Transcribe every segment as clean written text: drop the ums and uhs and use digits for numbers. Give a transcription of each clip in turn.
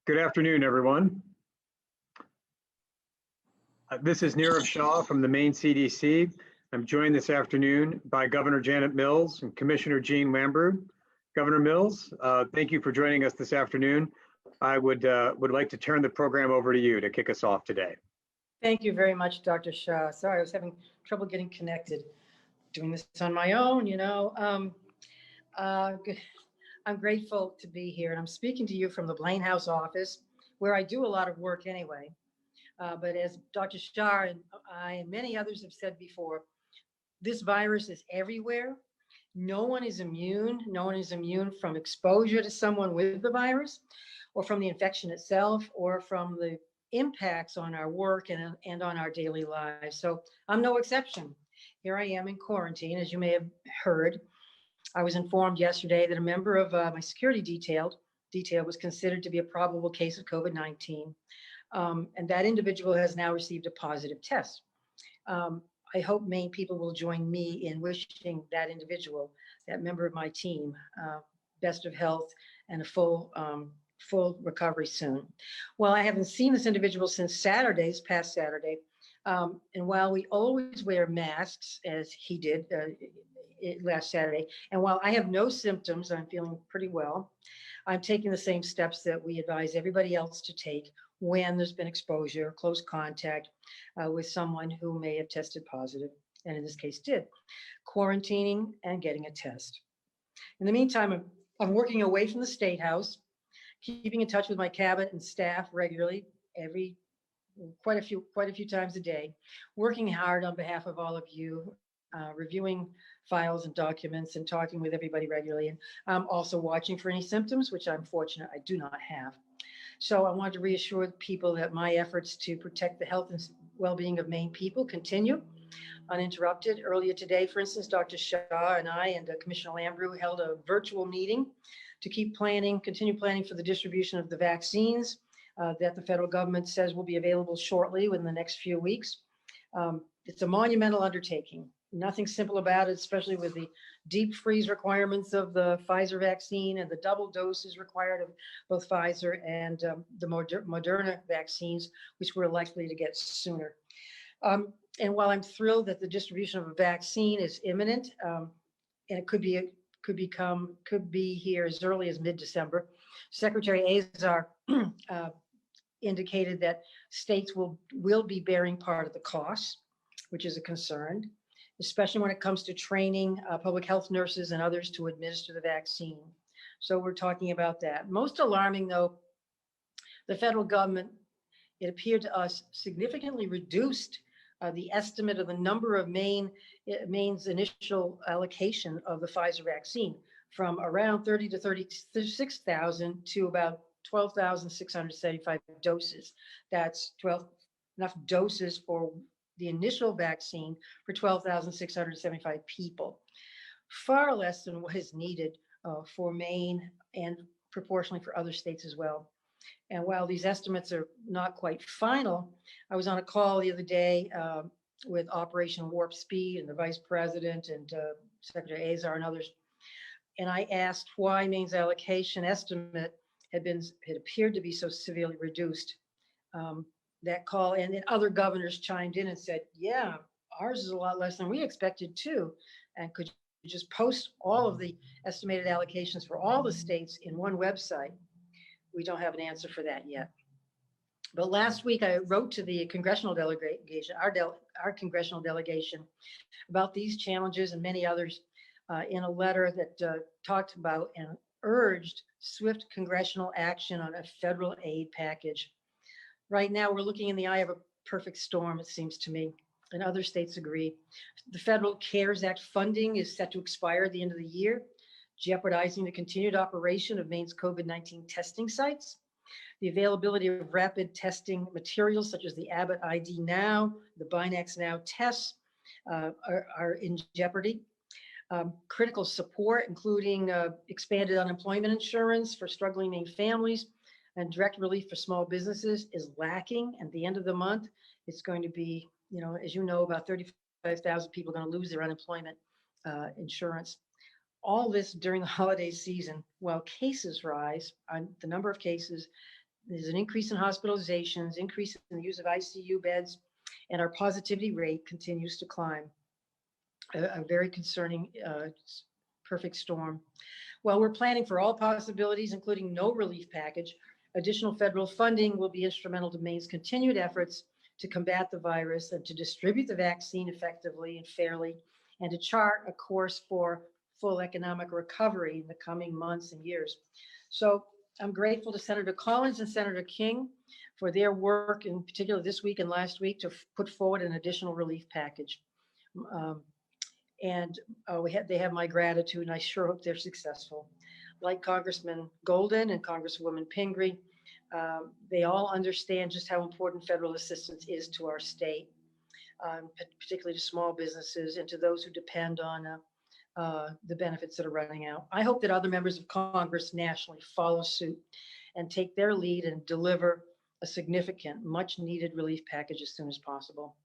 Good afternoon, everyone. This is Nirav Shah from the Maine CDC. I'm joined this afternoon by Governor Janet Mills and Commissioner Jeanne Lambrew. Governor Mills, thank you for joining us this afternoon. I would like to turn the program over to you to kick us off today. Thank you very much, Dr. Shah. Sorry, I was having trouble getting connected. Doing this on my own, you know. I'm grateful to be here, and I'm speaking to you from the Blaine House office, where I do a lot of work anyway. But as Dr. Shah and I and many others have said before, this virus is everywhere. No one is immune. No one is immune from exposure to someone with the virus, or from the infection itself, or from the impacts on our work and on our daily lives. So I'm no exception. Here I am in quarantine, as you may have heard. I was informed yesterday that a member of my security detail was considered to be a probable case of COVID-19. And that individual has now received a positive test. I hope Maine people will join me in wishing that individual, that member of my team, best of health and a full recovery soon. Well, I haven't seen this individual since past Saturday. And while we always wear masks, as he did last Saturday, and while I have no symptoms, I'm feeling pretty well, I'm taking the same steps that we advise everybody else to take when there's been exposure, close contact with someone who may have tested positive, and in this case did, quarantining and getting a test. In the meantime, I'm working away from the State House, keeping in touch with my cabinet and staff regularly, quite a few times a day, working hard on behalf of all of you, reviewing files and documents and talking with everybody regularly. And I'm also watching for any symptoms, which I'm fortunate I do not have. So I wanted to reassure people that my efforts to protect the health and well-being of Maine people continue uninterrupted. Earlier today, for instance, Dr. Shah and I and Commissioner Lambrew held a virtual meeting to continue planning for the distribution of the vaccines that the federal government says will be available shortly within the next few weeks. It's a monumental undertaking. Nothing simple about it, especially with the deep freeze requirements of the Pfizer vaccine and the double doses required of both Pfizer and the Moderna vaccines, which we're likely to get sooner. And while I'm thrilled that the distribution of a vaccine is imminent, and it could be here as early as mid-December, Secretary Azar indicated that states will be bearing part of the cost, which is a concern, especially when it comes to training public health nurses and others to administer the vaccine. So we're talking about that. Most alarming, though, the federal government, it appeared to us, significantly reduced the estimate of the number of Maine's initial allocation of the Pfizer vaccine from around 30 to 36,000 to about 12,675 doses. That's enough doses for the initial vaccine for 12,675 people. Far less than what is needed for Maine and proportionally for other states as well. And while these estimates are not quite final, I was on a call the other day with Operation Warp Speed and the Vice President and Secretary Azar and others. And I asked why Maine's allocation estimate had appeared to be so severely reduced. That call, and then other governors chimed in and said, yeah, ours is a lot less than we expected too. And could you just post all of the estimated allocations for all the states in one website? We don't have an answer for that yet. But last week I wrote to the congressional delegation, our congressional delegation, about these challenges and many others in a letter that talked about and urged swift congressional action on a federal aid package. Right now, we're looking in the eye of a perfect storm, it seems to me, and other states agree. The Federal CARES Act funding is set to expire at the end of the year, jeopardizing the continued operation of Maine's COVID-19 testing sites. The availability of rapid testing materials such as the Abbott ID Now, the Binax Now tests are in jeopardy. Critical support, including expanded unemployment insurance for struggling Maine families and direct relief for small businesses, is lacking. At the end of the month, it's going to be, as you know, about 35,000 people are going to lose their unemployment insurance. All this during the holiday season, while cases rise, the number of cases, There's an increase in hospitalizations, increase in the use of ICU beds, and our positivity rate continues to climb. A very concerning perfect storm. While we're planning for all possibilities, including no relief package, additional federal funding will be instrumental to Maine's continued efforts to combat the virus and to distribute the vaccine effectively and fairly, and to chart a course for full economic recovery in the coming months and years. So I'm grateful to Senator Collins and Senator King for their work, in particular this week and last week, to put forward an additional relief package. They have my gratitude, and I sure hope they're successful. Like Congressman Golden and Congresswoman Pingree, they all understand just how important federal assistance is to our state, particularly to small businesses and to those who depend on the benefits that are running out. I hope that other members of Congress nationally follow suit and take their lead and deliver a significant, much needed relief package as soon as possible.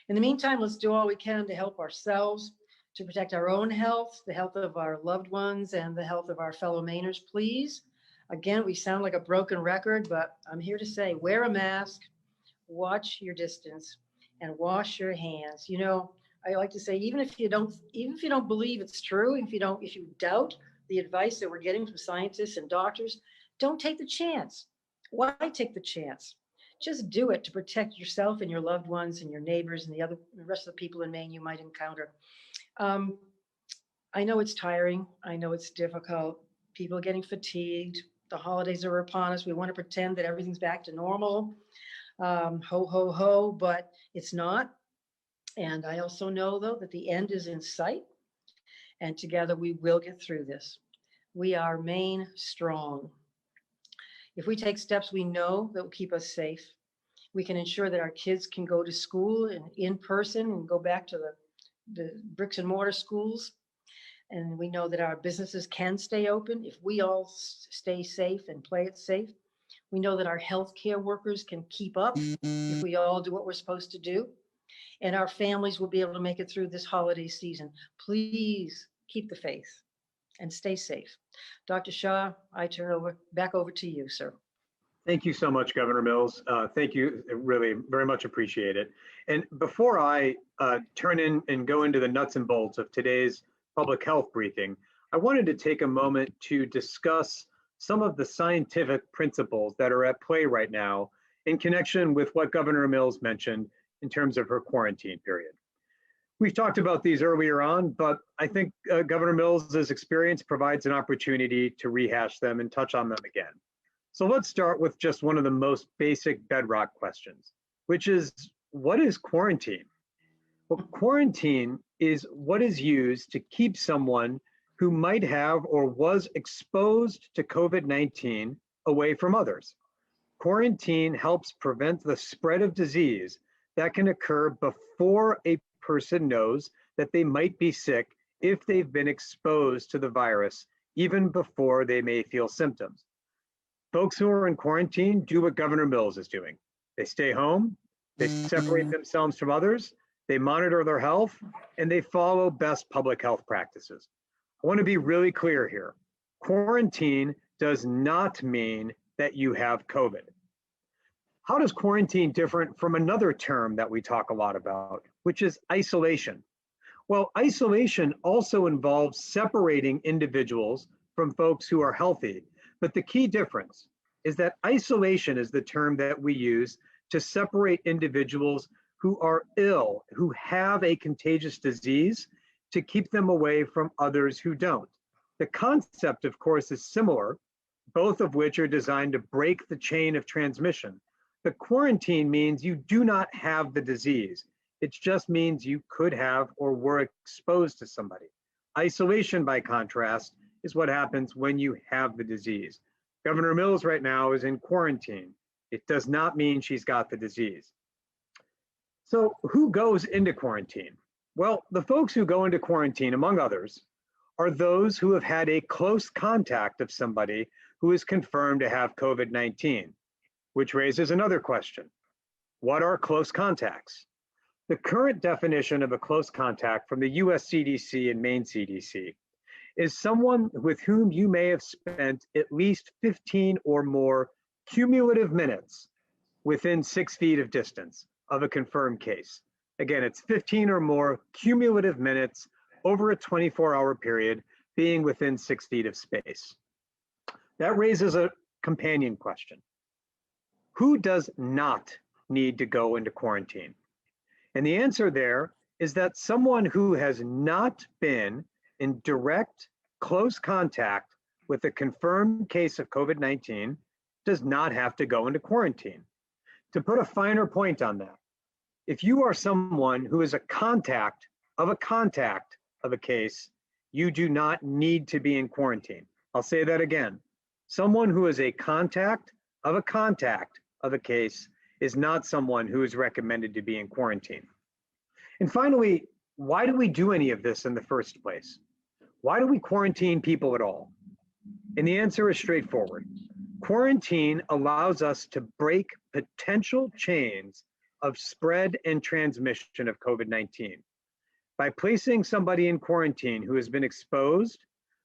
In the meantime, let's do all we can to help ourselves, to protect our own health, the health of our loved ones, and the health of our fellow Mainers, please. Again, we sound like a broken record, but I'm here to say, wear a mask, watch your distance, and wash your hands. You know, I like to say, even if you don't believe it's true, if you doubt the advice that we're getting from scientists and doctors, don't take the chance. Why take the chance? Just do it to protect yourself and your loved ones and your neighbors and the rest of the people in Maine you might encounter. I know it's tiring. I know it's difficult. People are getting fatigued. The holidays are upon us. We want to pretend that everything's back to normal. Ho, ho, ho, but it's not. And I also know, though, that the end is in sight. And together we will get through this. We are Maine strong. If we take steps we know that will keep us safe, we can ensure that our kids can go to school and in person and go back to the bricks and mortar schools. And we know that our businesses can stay open if we all stay safe and play it safe. We know that our healthcare workers can keep up if we all do what we're supposed to do. And our families will be able to make it through this holiday season. Please keep the faith and stay safe. Dr. Shah, I turn back over to you, sir. Thank you so much, Governor Mills. Thank you, really very much appreciate it. And before I turn in and go into the nuts and bolts of today's public health briefing, I wanted to take a moment to discuss some of the scientific principles that are at play right now in connection with what Governor Mills mentioned in terms of her quarantine period. We've talked about these earlier on, but I think Governor Mills's experience provides an opportunity to rehash them and touch on them again. So let's start with just one of the most basic bedrock questions, which is, what is quarantine? Well, quarantine is what is used to keep someone who might have or was exposed to COVID-19 away from others. Quarantine helps prevent the spread of disease that can occur before a person knows that they might be sick if they've been exposed to the virus, even before they may feel symptoms. Folks who are in quarantine do what Governor Mills is doing. They stay home, they separate themselves from others, they monitor their health, and they follow best public health practices. I want to be really clear here. Quarantine does not mean that you have COVID. How does quarantine differ from another term that we talk a lot about, which is isolation? Well, isolation also involves separating individuals from folks who are healthy. But the key difference is that isolation is the term that we use to separate individuals who are ill, who have a contagious disease, to keep them away from others who don't. The concept, of course, is similar, both of which are designed to break the chain of transmission. The quarantine means you do not have the disease. It just means you could have or were exposed to somebody. Isolation, by contrast, is what happens when you have the disease. Governor Mills right now is in quarantine. It does not mean she's got the disease. So who goes into quarantine? Well, the folks who go into quarantine, among others, are those who have had a close contact of somebody who is confirmed to have COVID-19, which raises another question. What are close contacts? The current definition of a close contact from the US CDC and Maine CDC is someone with whom you may have spent at least 15 or more cumulative minutes within 6 feet of distance of a confirmed case. Again, it's 15 or more cumulative minutes over a 24-hour period being within 6 feet of space. That raises a companion question. Who does not need to go into quarantine? And the answer there is that someone who has not been in direct, close contact with a confirmed case of COVID-19 does not have to go into quarantine. To put a finer point on that, if you are someone who is a contact of a case, you do not need to be in quarantine. I'll say that again. Someone who is a contact of a case is not someone who is recommended to be in quarantine. And finally, why do we do any of this in the first place? Why do we quarantine people at all? And the answer is straightforward. Quarantine allows us to break potential chains of spread and transmission of COVID-19. By placing somebody in quarantine who has been exposed,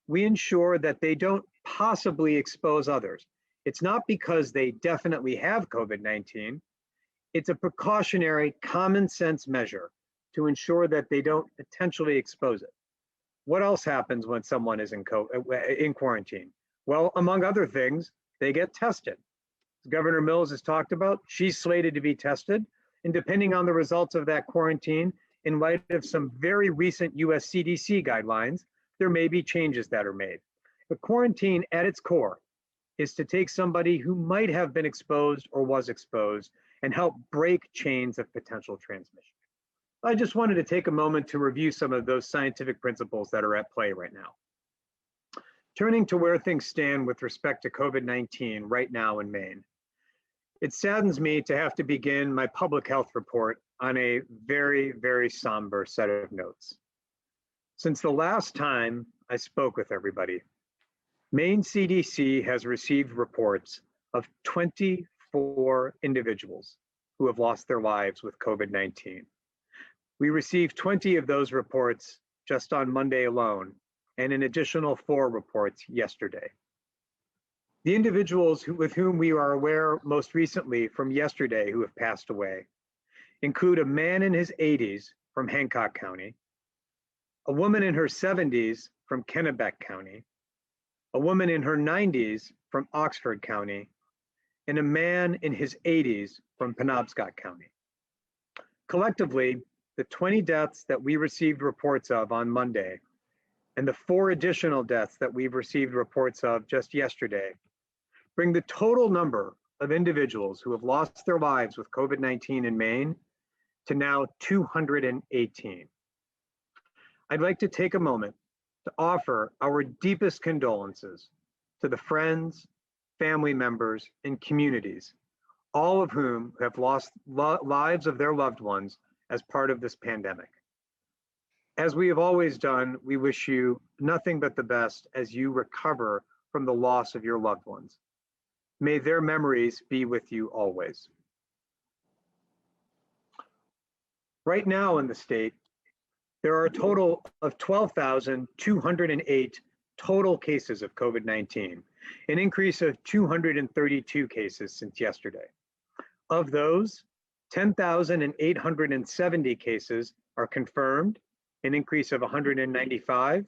we ensure that they don't possibly expose others. It's not because they definitely have COVID-19. It's a precautionary, common sense measure to ensure that they don't potentially expose it. What else happens when someone is in quarantine? Well, among other things, they get tested. As Governor Mills has talked about, she's slated to be tested. And depending on the results of that quarantine, in light of some very recent US CDC guidelines, there may be changes that are made. But quarantine at its core is to take somebody who might have been exposed or was exposed and help break chains of potential transmission. I just wanted to take a moment to review some of those scientific principles that are at play right now. Turning to where things stand with respect to COVID-19 right now in Maine, it saddens me to have to begin my public health report on a very, very somber set of notes. Since the last time I spoke with everybody, Maine CDC has received reports of 24 individuals who have lost their lives with COVID-19. We received 20 of those reports just on Monday alone, and an additional 4 reports yesterday. The individuals with whom we are aware most recently from yesterday who have passed away include a man in his 80s from Hancock County, a woman in her 70s from Kennebec County, a woman in her 90s from Oxford County, and a man in his 80s from Penobscot County. Collectively, the 20 deaths that we received reports of on Monday and the 4 additional deaths that we've received reports of just yesterday bring the total number of individuals who have lost their lives with COVID-19 in Maine to now 218. I'd like to take a moment to offer our deepest condolences to the friends, family members, and communities, all of whom have lost lives of their loved ones as part of this pandemic. As we have always done, we wish you nothing but the best as you recover from the loss of your loved ones. May their memories be with you always. Right now in the state, there are a total of 12,208 total cases of COVID-19, an increase of 232 cases since yesterday. Of those, 10,870 cases are confirmed, an increase of 195,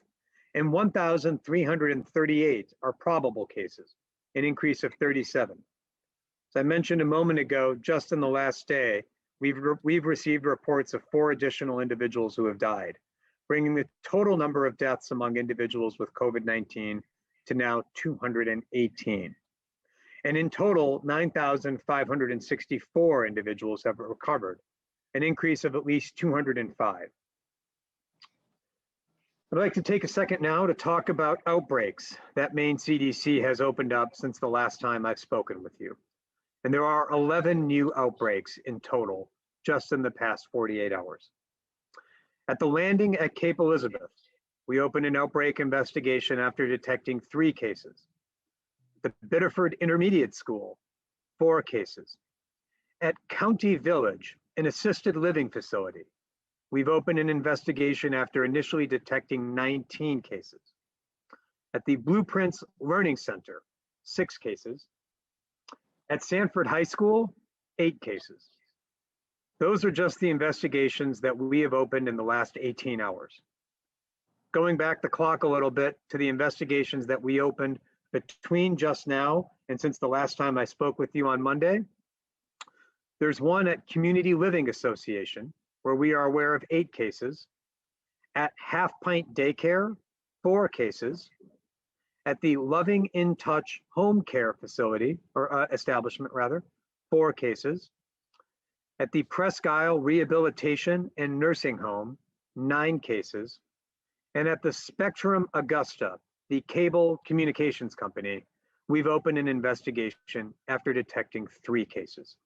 and 1,338 are probable cases, an increase of 37. As I mentioned a moment ago, just in the last day, we've received reports of 4 additional individuals who have died, bringing the total number of deaths among individuals with COVID-19 to now 218. And in total, 9,564 individuals have recovered, an increase of at least 205. I'd like to take a second now to talk about outbreaks that Maine CDC has opened up since the last time I've spoken with you. And there are 11 new outbreaks in total just in the past 48 hours. At the landing at Cape Elizabeth, we opened an outbreak investigation after detecting 3 cases. The Biddeford Intermediate School, 4 cases. At County Village, an assisted living facility, we've opened an investigation after initially detecting 19 cases. At the Blueprints Learning Center, 6 cases. At Sanford High School, 8 cases. Those are just the investigations that we have opened in the last 18 hours. Going back the clock a little bit to the investigations that we opened between just now and since the last time I spoke with you on Monday, there's one at Community Living Association, where we are aware of 8 cases. At Half Pint Daycare, 4 cases. At the Loving in Touch Home Care Facility, or establishment rather, 4 cases. At the Presque Isle Rehabilitation and Nursing Home, 9 cases. And at the Spectrum Augusta, the cable communications company, we've opened an investigation after detecting 3 cases.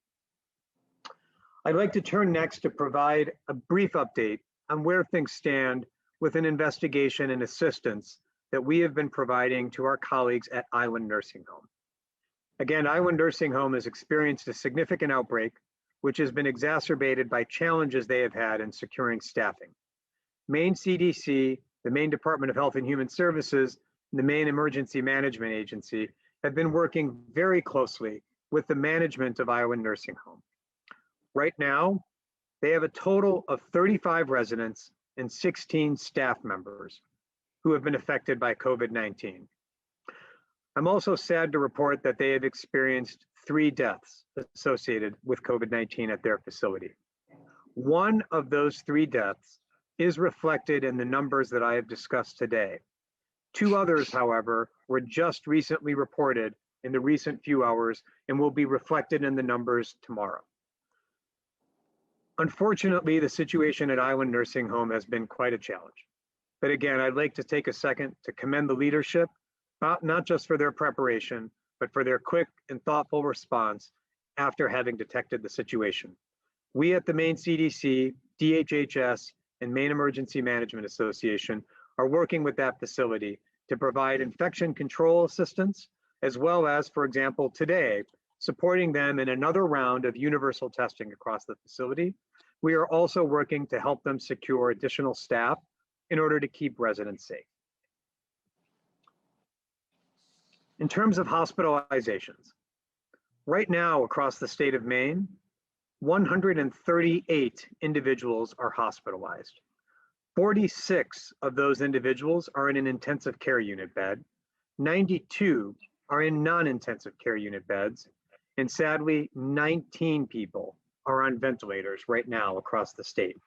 I'd like to turn next to provide a brief update on where things stand with an investigation and assistance that we have been providing to our colleagues at Island Nursing Home. Again, Island Nursing Home has experienced a significant outbreak, which has been exacerbated by challenges they have had in securing staffing. Maine CDC, the Maine Department of Health and Human Services, and the Maine Emergency Management Agency have been working very closely with the management of Island Nursing Home. Right now, they have a total of 35 residents and 16 staff members who have been affected by COVID-19. I'm also sad to report that they have experienced 3 deaths associated with COVID-19 at their facility. One of those 3 deaths is reflected in the numbers that I have discussed today. 2 others, however, were just recently reported in the recent few hours and will be reflected in the numbers tomorrow. Unfortunately, the situation at Island Nursing Home has been quite a challenge. But again, I'd like to take a second to commend the leadership, not just for their preparation, but for their quick and thoughtful response after having detected the situation. We at the Maine CDC, DHHS, and Maine Emergency Management Association are working with that facility to provide infection control assistance, as well as, for example, today, supporting them in another round of universal testing across the facility. We are also working to help them secure additional staff in order to keep residents safe. In terms of hospitalizations, right now across the state of Maine, 138 individuals are hospitalized. 46 of those individuals are in an intensive care unit bed. 92 are in non-intensive care unit beds. And sadly, 19 people are on ventilators right now across the state.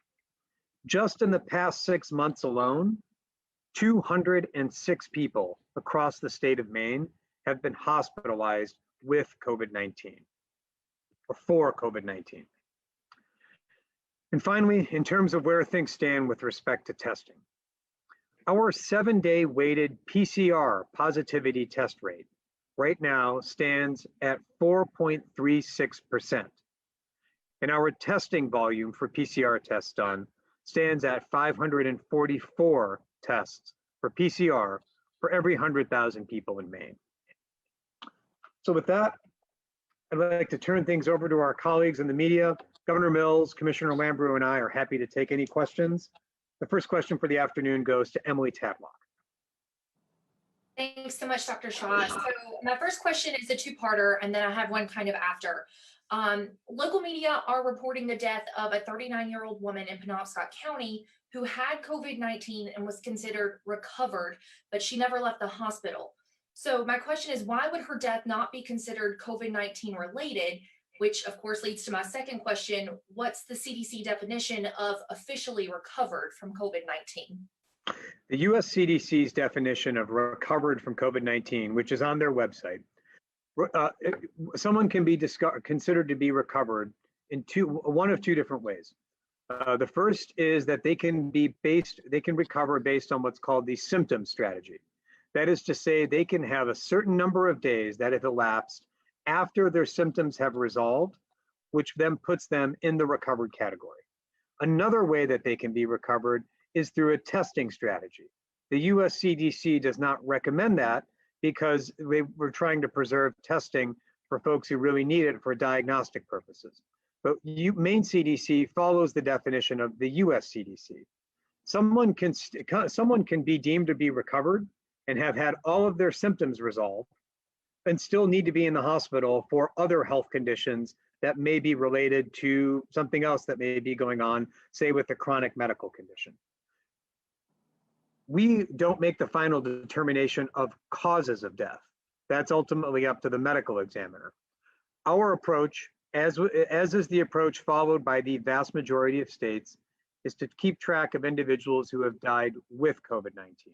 Just in the past 6 months alone, 206 people across the state of Maine have been hospitalized with COVID-19 or for COVID-19. And finally, in terms of where things stand with respect to testing, our 7-day weighted PCR positivity test rate right now stands at 4.36%. And our testing volume for PCR tests done stands at 544 tests for PCR for every 100,000 people in Maine. So with that, I'd like to turn things over to our colleagues in the media. Governor Mills, Commissioner Lambrew, and I are happy to take any questions. The first question for the afternoon goes to Emily Tadlock. Thanks so much, Dr. Shah. So my first question is a 2-parter, and then I have one kind of after. Local media are reporting the death of a 39-year-old woman in Penobscot County who had COVID-19 and was considered recovered, but she never left the hospital. So my question is, why would her death not be considered COVID-19 related? Which of course leads to my second question, what's the CDC definition of officially recovered from COVID-19? The US CDC's definition of recovered from COVID-19, which is on their website, someone can be considered to be recovered in one of two different ways. The first is that they can recover based on what's called the symptom strategy. That is to say, they can have a certain number of days that have elapsed after their symptoms have resolved, which then puts them in the recovered category. Another way that they can be recovered is through a testing strategy. The US CDC does not recommend that because we're trying to preserve testing for folks who really need it for diagnostic purposes. But Maine CDC follows the definition of the US CDC. Someone can be deemed to be recovered and have had all of their symptoms resolved, and still need to be in the hospital for other health conditions that may be related to something else that may be going on, say with a chronic medical condition. We don't make the final determination of causes of death. That's ultimately up to the medical examiner. Our approach, as is the approach followed by the vast majority of states, is to keep track of individuals who have died with COVID-19.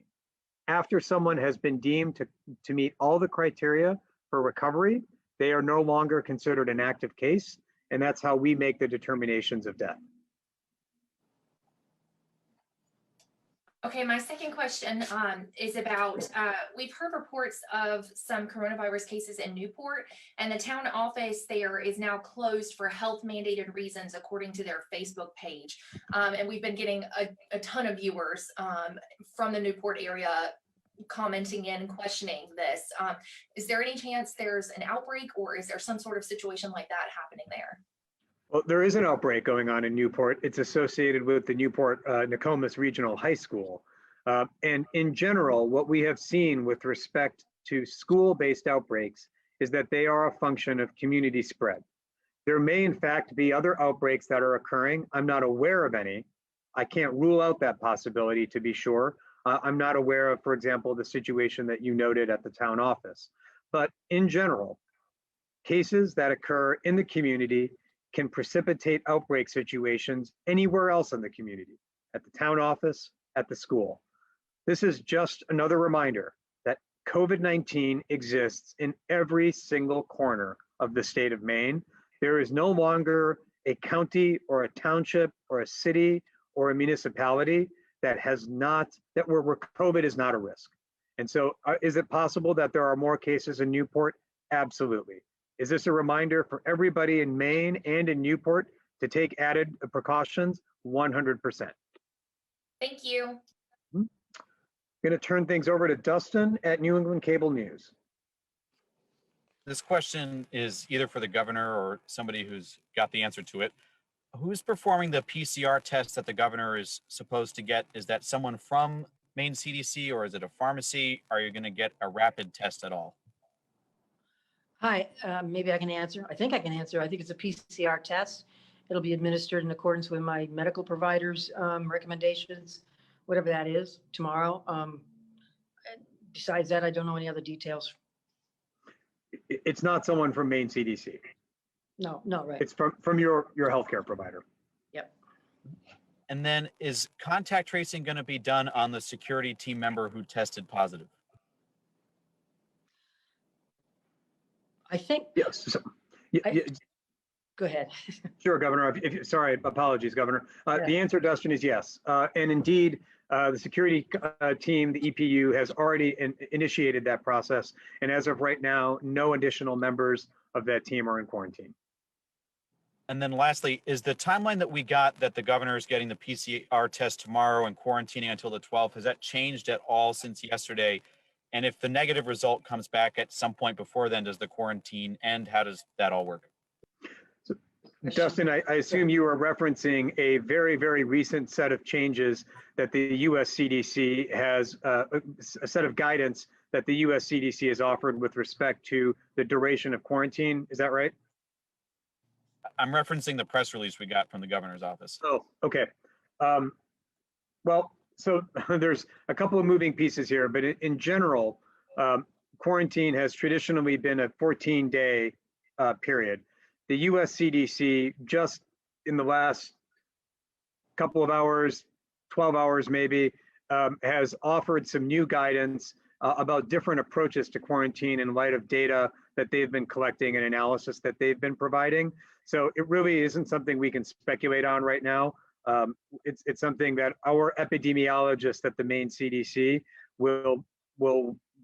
After someone has been deemed to meet all the criteria for recovery, they are no longer considered an active case, and that's how we make the determinations of death. Okay, my second question is about, we've heard reports of some coronavirus cases in Newport, and the town office there is now closed for health mandated reasons according to their Facebook page. And we've been getting a ton of viewers from the Newport area commenting in, questioning this. Is there any chance there's an outbreak, or is there some sort of situation like that happening there? Well, there is an outbreak going on in Newport. It's associated with the Newport Nokomis Regional High School. And in general, what we have seen with respect to school-based outbreaks is that they are a function of community spread. There may in fact be other outbreaks that are occurring. I'm not aware of any. I can't rule out that possibility, to be sure. I'm not aware of, for example, the situation that you noted at the town office. But in general, cases that occur in the community can precipitate outbreak situations anywhere else in the community, at the town office, at the school. This is just another reminder that COVID-19 exists in every single corner of the state of Maine. There is no longer a county or a township or a city or a municipality that has not, that where COVID is not a risk. And so is it possible that there are more cases in Newport? Absolutely. Is this a reminder for everybody in Maine and in Newport to take added precautions? 100%. Thank you. I'm going to turn things over to Dustin at New England Cable News. This question is either for the governor or somebody who's got the answer to it. Who's performing the PCR test that the governor is supposed to get? Is that someone from Maine CDC, or is it a pharmacy? Are you going to get a rapid test at all? Hi, maybe I can answer. I think I can answer. I think it's a PCR test. It'll be administered in accordance with my medical provider's recommendations, whatever that is, tomorrow. Besides that, I don't know any other details. It's not someone from Maine CDC. No, right. It's from your healthcare provider. Yep. And then is contact tracing going to be done on the security team member who tested positive? I think. Yes. So, Go ahead. Sure, Governor. Sorry, apologies, Governor. The answer, Dustin, is yes. And indeed, the security team, the EPU, has already initiated that process. And as of right now, no additional members of that team are in quarantine. And then lastly, is the timeline that we got that the governor is getting the PCR test tomorrow and quarantining until the 12th, has that changed at all since yesterday? And if the negative result comes back at some point before then, does the quarantine end? How does that all work? So, Dustin, I assume you are referencing a very, very recent set of changes that the US CDC has, a set of guidance that the US CDC has offered with respect to the duration of quarantine. Is that right? I'm referencing the press release we got from the governor's office. Oh, okay. Well, so there's a couple of moving pieces here, but in general, quarantine has traditionally been a 14-day period. The US CDC just in the last couple of hours, 12 hours maybe, has offered some new guidance about different approaches to quarantine in light of data that they've been collecting and analysis that they've been providing. So it really isn't something we can speculate on right now. It's something that our epidemiologists at the Maine CDC will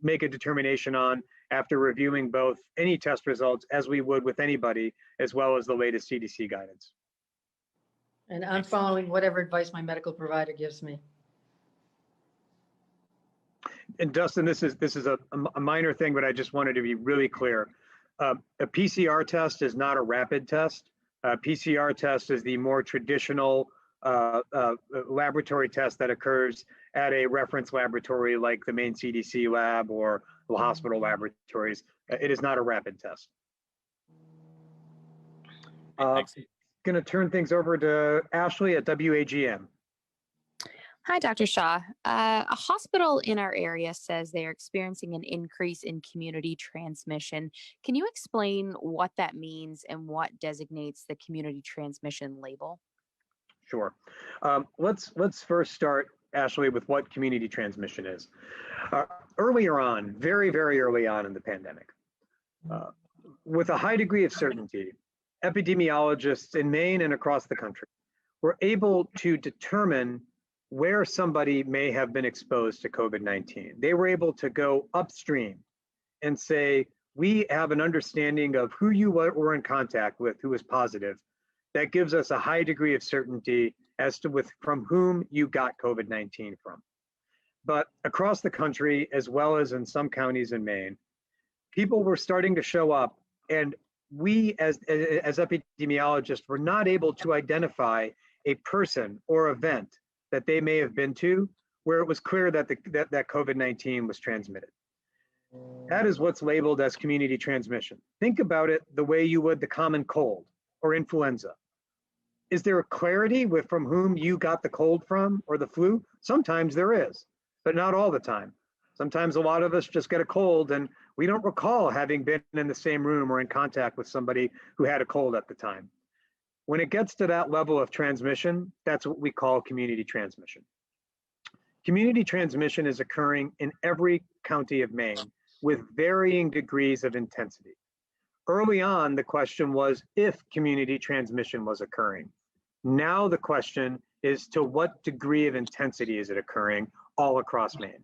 make a determination on after reviewing both any test results, as we would with anybody, as well as the latest CDC guidance. And I'm following whatever advice my medical provider gives me. And Dustin, this is a minor thing, but I just wanted to be really clear. A PCR test is not a rapid test. A PCR test is the more traditional laboratory test that occurs at a reference laboratory like the Maine CDC lab or hospital laboratories. It is not a rapid test. Thanks. Going to turn things over to Ashley at WAGM. Hi, Dr. Shah. A hospital in our area says they are experiencing an increase in community transmission. Can you explain what that means and what designates the community transmission label? Sure. Let's first start, Ashley, with what community transmission is. Earlier on, very, very early on in the pandemic, with a high degree of certainty, epidemiologists in Maine and across the country were able to determine where somebody may have been exposed to COVID-19. They were able to go upstream and say, we have an understanding of who you were in contact with who was positive. That gives us a high degree of certainty as to from whom you got COVID-19 from. But across the country, as well as in some counties in Maine, people were starting to show up, and we as epidemiologists were not able to identify a person or event that they may have been to where it was clear that that COVID-19 was transmitted. That is what's labeled as community transmission. Think about it the way you would the common cold or influenza. Is there a clarity from whom you got the cold from or the flu? Sometimes there is, but not all the time. Sometimes a lot of us just get a cold and we don't recall having been in the same room or in contact with somebody who had a cold at the time. When it gets to that level of transmission, that's what we call community transmission. Community transmission is occurring in every county of Maine with varying degrees of intensity. Early on, the question was if community transmission was occurring. Now the question is to what degree of intensity is it occurring all across Maine?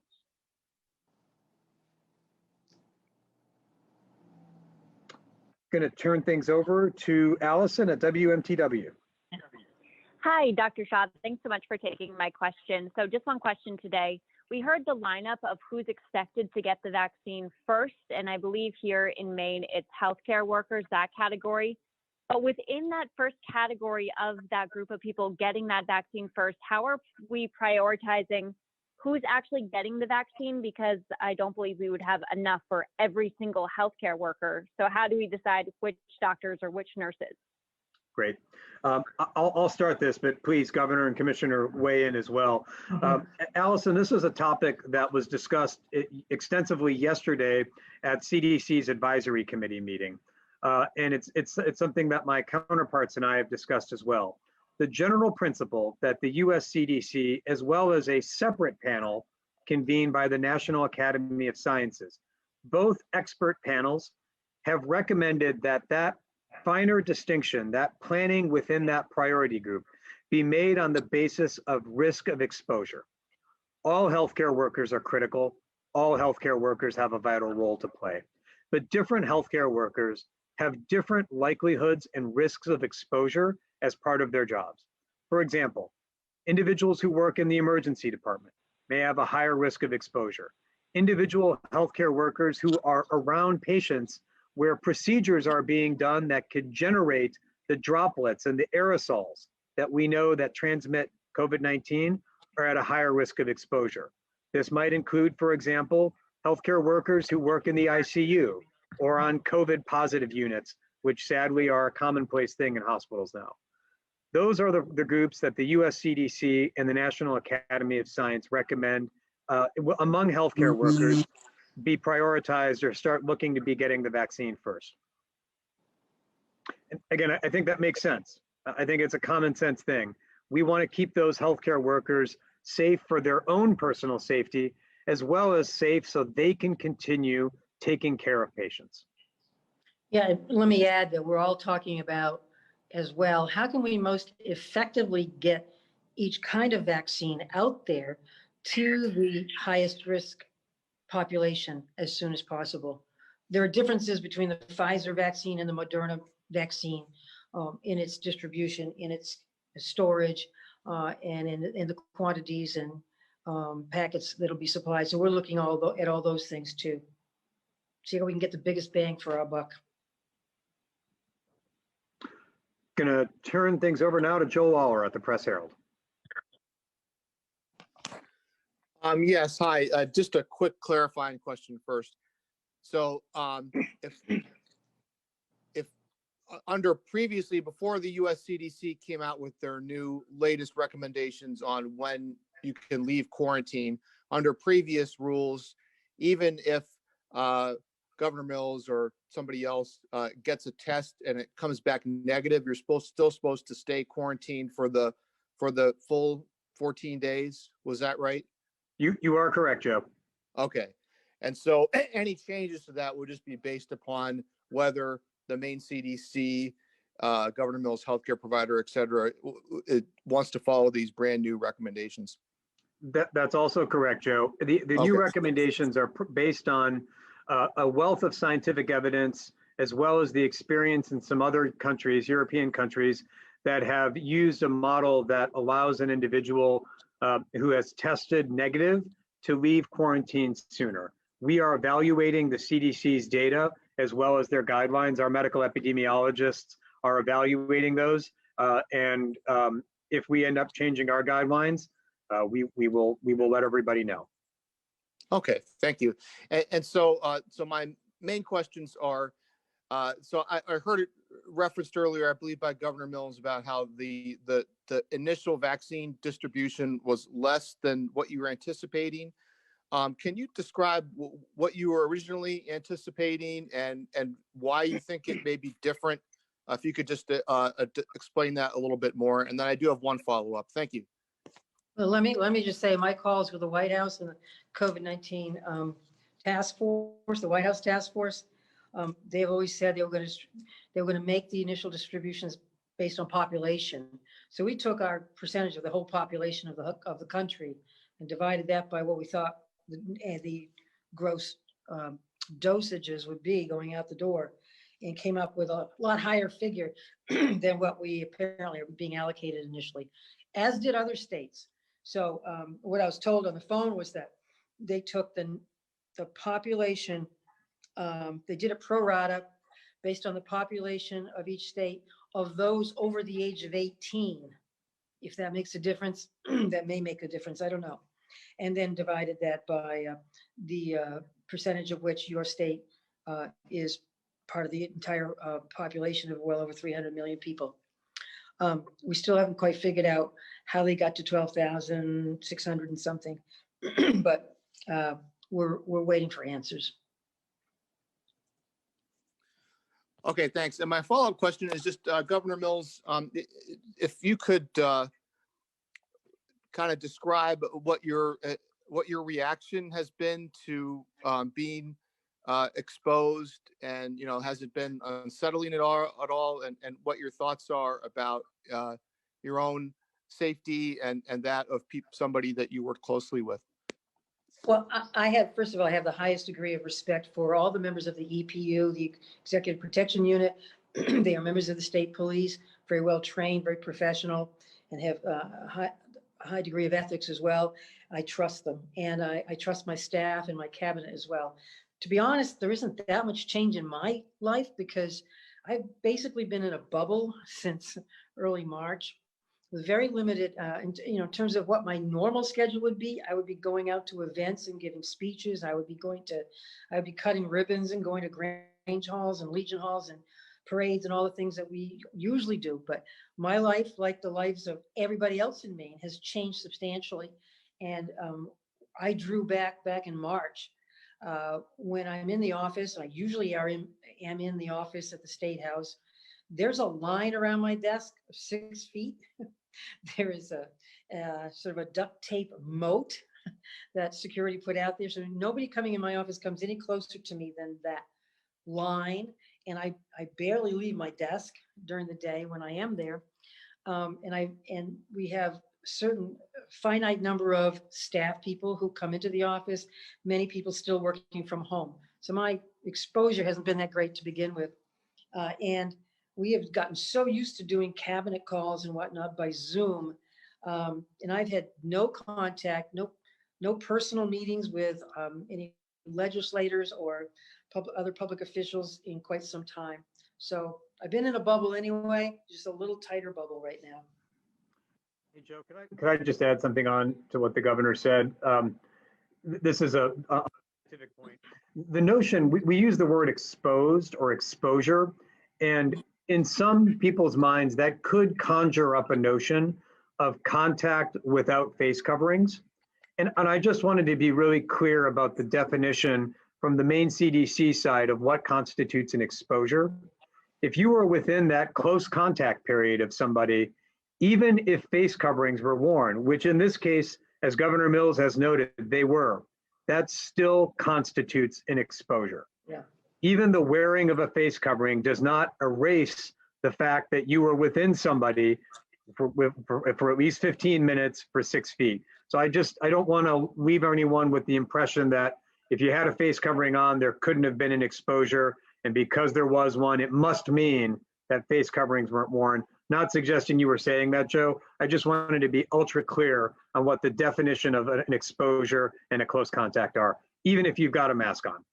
Going to turn things over to Allison at WMTW. Hi, Dr. Shah. Thanks so much for taking my question. So just one question today. We heard the lineup of who's expected to get the vaccine first, and I believe here in Maine, it's healthcare workers, that category. But within that first category of that group of people getting that vaccine first, how are we prioritizing who's actually getting the vaccine? Because I don't believe we would have enough for every single healthcare worker. So how do we decide which doctors or which nurses? Great. I'll start this, but please, Governor and Commissioner, weigh in as well. Allison, this was a topic that was discussed extensively yesterday at CDC's advisory committee meeting. And it's something that my counterparts and I have discussed as well. The general principle that the US CDC, as well as a separate panel convened by the National Academy of Sciences, both expert panels have recommended that finer distinction, that planning within that priority group, be made on the basis of risk of exposure. All healthcare workers are critical. All healthcare workers have a vital role to play. But different healthcare workers have different likelihoods and risks of exposure as part of their jobs. For example, individuals who work in the emergency department may have a higher risk of exposure. Individual healthcare workers who are around patients where procedures are being done that could generate the droplets and the aerosols that we know that transmit COVID-19 are at a higher risk of exposure. This might include, for example, healthcare workers who work in the ICU or on COVID positive units, which sadly are a commonplace thing in hospitals now. Those are the groups that the US CDC and the National Academy of Science recommend among healthcare workers be prioritized or start looking to be getting the vaccine first. And again, I think that makes sense. I think it's a common sense thing. We want to keep those healthcare workers safe for their own personal safety, as well as safe so they can continue taking care of patients. Yeah, let me add that we're all talking about as well, how can we most effectively get each kind of vaccine out there to the highest risk population as soon as possible? There are differences between the Pfizer vaccine and the Moderna vaccine in its distribution, in its storage, and in the quantities and packets that'll be supplied. So we're looking at all those things too. See how we can get the biggest bang for our buck. Gonna turn things over now to Joe Lawler at the Press Herald. Yes, hi. Just a quick clarifying question first. So if under previously, before the US CDC came out with their new latest recommendations on when you can leave quarantine, under previous rules, even if Governor Mills or somebody else gets a test and it comes back negative, you're still supposed to stay quarantined for the full 14 days. Was that right? You are correct, Joe. Okay. And so any changes to that would just be based upon whether the Maine CDC, Governor Mills healthcare provider, et cetera, it wants to follow these brand new recommendations. That's also correct, Joe. The new Okay. recommendations are based on a wealth of scientific evidence, as well as the experience in some other countries, European countries, that have used a model that allows an individual who has tested negative to leave quarantine sooner. We are evaluating the CDC's data as well as their guidelines. Our medical epidemiologists are evaluating those. And if we end up changing our guidelines, we will let everybody know. Okay, thank you. And so my main questions are, so I heard it referenced earlier, I believe by Governor Mills, about how the initial vaccine distribution was less than what you were anticipating. Can you describe what you were originally anticipating and why you think it may be different? If you could just explain that a little bit more. And then I do have one follow-up. Thank you. Well, let me just say my calls with the White House and the COVID-19 task force, the White House task force, they've always said they were going to make the initial distributions based on population. So we took our percentage of the whole population of the country and divided that by what we thought the gross dosages would be going out the door, and came up with a lot higher figure than what we apparently are being allocated initially, as did other states. So what I was told on the phone was that they took the population, they did a pro rata based on the population of each state of those over the age of 18. If that makes a difference, that may make a difference, I don't know. And then divided that by the percentage of which your state is part of the entire population of well over 300 million people. We still haven't quite figured out how they got to 12,600 and something, but we're waiting for answers. Okay, thanks. And my follow-up question is just, Governor Mills, if you could kind of describe what your reaction has been to being exposed, and has it been unsettling at all, and what your thoughts are about your own safety and that of somebody that you work closely with. Well, first of all, I have the highest degree of respect for all the members of the EPU, the Executive Protection Unit. They are members of the state police, very well trained, very professional, and have a high degree of ethics as well. I trust them, and I trust my staff and my cabinet as well. To be honest, there isn't that much change in my life because I've basically been in a bubble since early March, with very limited, in terms of what my normal schedule would be. I would be going out to events and giving speeches. I would be cutting ribbons and going to Grange halls and Legion halls and parades and all the things that we usually do. But my life, like the lives of everybody else in Maine, has changed substantially. And I drew back in March. When I'm in the office, I usually am in the office at the State House. There's a line around my desk of 6 feet. There is a sort of a duct tape moat that security put out there. So nobody coming in my office comes any closer to me than that line. And I barely leave my desk during the day when I am there. And we have certain finite number of staff people who come into the office, many people still working from home. So my exposure hasn't been that great to begin with. And we have gotten so used to doing cabinet calls and whatnot by Zoom. And I've had no contact, no personal meetings with any legislators or other public officials in quite some time. So I've been in a bubble anyway, just a little tighter bubble right now. Hey, Joe, could I just add something on to what the governor said? This is a scientific point. The notion, we use the word exposed or exposure, and in some people's minds, that could conjure up a notion of contact without face coverings. And I just wanted to be really clear about the definition from the Maine CDC side of what constitutes an exposure. If you were within that close contact period of somebody, even if face coverings were worn, which in this case, as Governor Mills has noted, they were, that still constitutes an exposure. Yeah. Even the wearing of a face covering does not erase the fact that you were within somebody for at least 15 minutes for 6 feet. So I don't want to leave anyone with the impression that if you had a face covering on, there couldn't have been an exposure. And because there was one, it must mean that face coverings weren't worn. Not suggesting you were saying that, Joe. I just wanted to be ultra clear on what the definition of an exposure and a close contact are, even if you've got a mask on.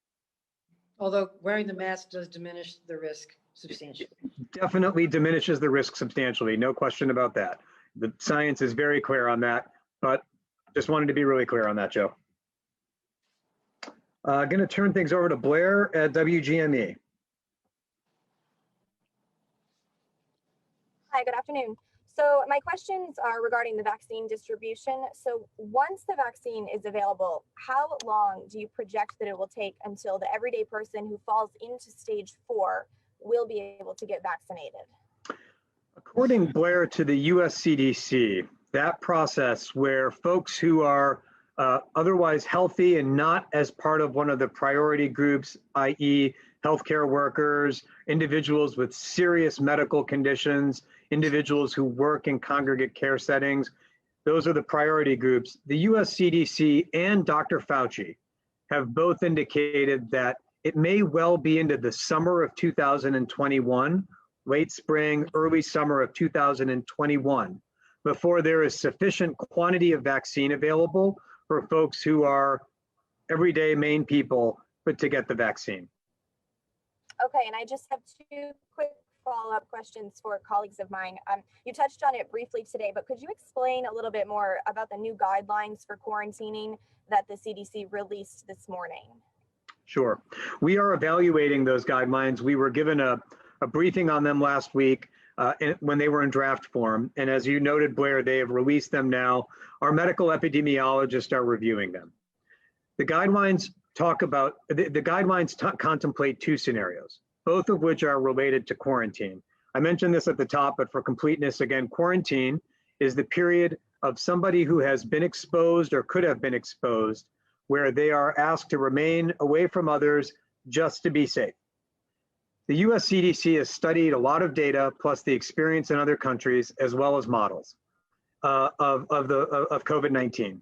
Although wearing the mask does diminish the risk substantially. Definitely diminishes the risk substantially, no question about that. The science is very clear on that, but just wanted to be really clear on that, Joe. Going to turn things over to Blair at WGME. Hi, good afternoon. So my questions are regarding the vaccine distribution. So once the vaccine is available, how long do you project that it will take until the everyday person who falls into stage 4 will be able to get vaccinated? According, Blair, to the US CDC, that process where folks who are otherwise healthy and not as part of one of the priority groups, i.e. healthcare workers, individuals with serious medical conditions, individuals who work in congregate care settings, those are the priority groups. The US CDC and Dr. Fauci have both indicated that it may well be into the summer of 2021, late spring, early summer of 2021, before there is sufficient quantity of vaccine available for folks who are everyday Maine people, but to get the vaccine. Okay, and I just have 2 quick follow-up questions for colleagues of mine. You touched on it briefly today, but could you explain a little bit more about the new guidelines for quarantining that the CDC released this morning? Sure. We are evaluating those guidelines. We were given a briefing on them last week when they were in draft form. And as you noted, Blair, they have released them now. Our medical epidemiologists are reviewing them. The guidelines contemplate 2 scenarios, both of which are related to quarantine. I mentioned this at the top, but for completeness, again, quarantine is the period of somebody who has been exposed or could have been exposed, where they are asked to remain away from others just to be safe. The US CDC has studied a lot of data, plus the experience in other countries, as well as models of COVID-19,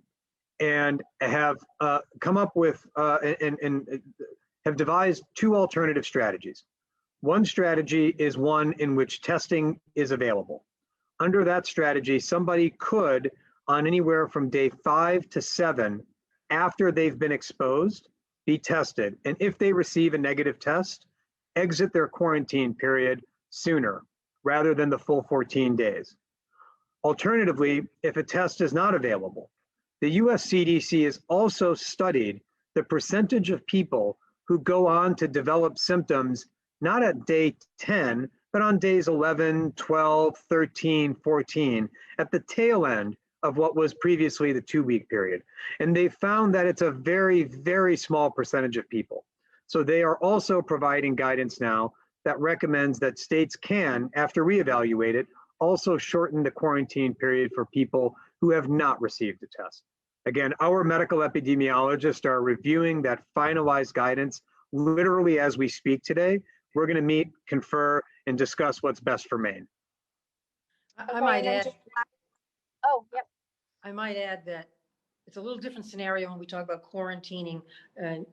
and have come up with and have devised 2 alternative strategies. One strategy is one in which testing is available. Under that strategy, somebody could, on anywhere from day 5 to 7, after they've been exposed, be tested. And if they receive a negative test, exit their quarantine period sooner rather than the full 14 days. Alternatively, if a test is not available, the US CDC has also studied the percentage of people who go on to develop symptoms not at day 10, but on days 11, 12, 13, 14, at the tail end of what was previously the 2-week period. And they found that it's a very, very small percentage of people. So they are also providing guidance now that recommends that states can, after reevaluate it, also shorten the quarantine period for people who have not received a test. Again, our medical epidemiologists are reviewing that finalized guidance literally as we speak today. We're going to meet, confer, and discuss what's best for Maine. I might add. Oh, yep. I might add that it's a little different scenario when we talk about quarantining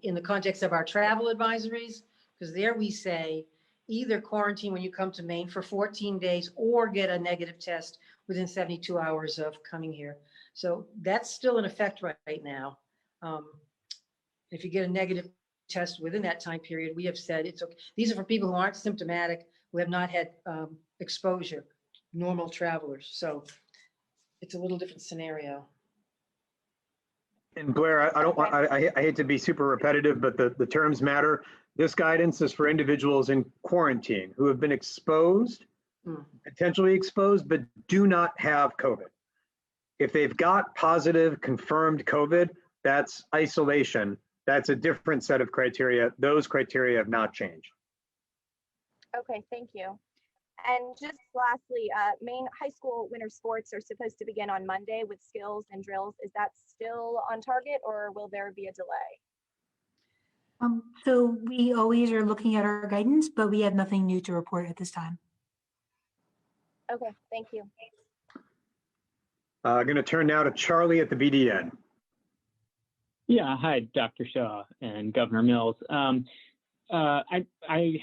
in the context of our travel advisories, because there we say either quarantine when you come to Maine for 14 days or get a negative test within 72 hours of coming here. So that's still in effect right now. If you get a negative test within that time period, we have said it's okay. These are for people who aren't symptomatic, who have not had exposure, normal travelers. So it's a little different scenario. And Blair, I don't want, I hate to be super repetitive, but the terms matter. This guidance is for individuals in quarantine who have been exposed, potentially exposed, but do not have COVID. If they've got positive confirmed COVID, that's isolation. That's a different set of criteria. Those criteria have not changed. Okay, thank you. And just lastly, Maine high school winter sports are supposed to begin on Monday with skills and drills. Is that still on target or will there be a delay? So we always are looking at our guidance, but we have nothing new to report at this time. Okay, thank you. Going to turn now to Charlie at the BDN. Yeah, hi, Dr. Shah and Governor Mills. I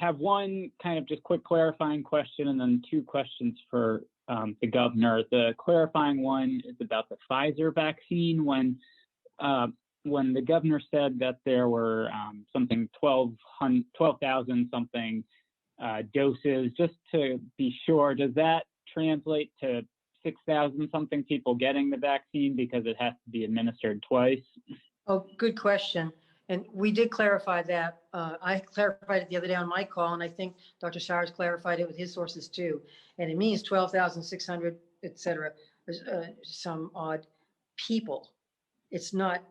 have one kind of just quick clarifying question and then two questions for the governor. The clarifying one is about the Pfizer vaccine. When the governor said that there were something 12,000 something doses, just to be sure, does that translate to 6,000 something people getting the vaccine because it has to be administered twice? Oh, good question. And we did clarify that. I clarified it the other day on my call, and I think Dr. Shires clarified it with his sources too. And it means 12,600, et cetera, some odd people. It's not,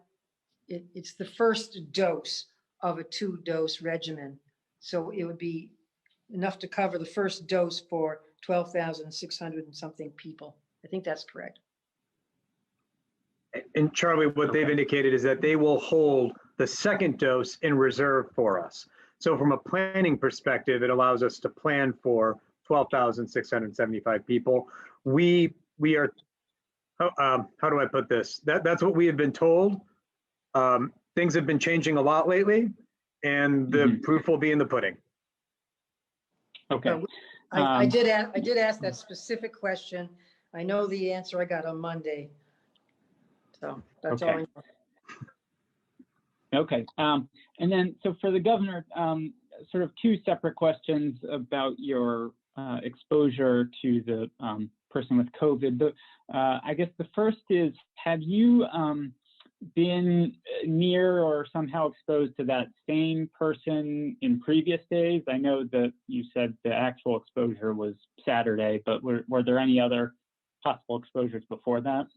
it's the first dose of a 2-dose regimen. So it would be enough to cover the first dose for 12,600 and something people. I think that's correct. And Charlie, what they've indicated is that they will hold the second dose in reserve for us. So from a planning perspective, it allows us to plan for 12,675 people. We are, how do I put this? That's what we have been told. Things have been changing a lot lately, and the proof will be in the pudding. Okay. I did ask that specific question. I know the answer I got on Monday. So that's all I know. Okay. And then, so for the governor, sort of two separate questions about your exposure to the person with COVID. I guess the first is, have you been near or somehow exposed to that same person in previous days? I know that you said the actual exposure was Saturday, but were there any other possible exposures before that?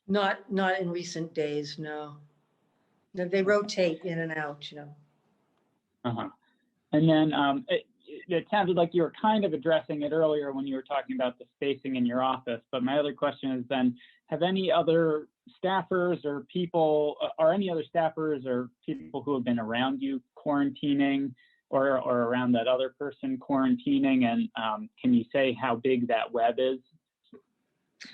Not in recent days, no. They rotate in and out, you know. Uh-huh. And then it sounded like you were kind of addressing it earlier when you were talking about the spacing in your office. But my other question is then, have any other staffers or people, are any other staffers or people who have been around you quarantining or around that other person quarantining? And can you say how big that web is?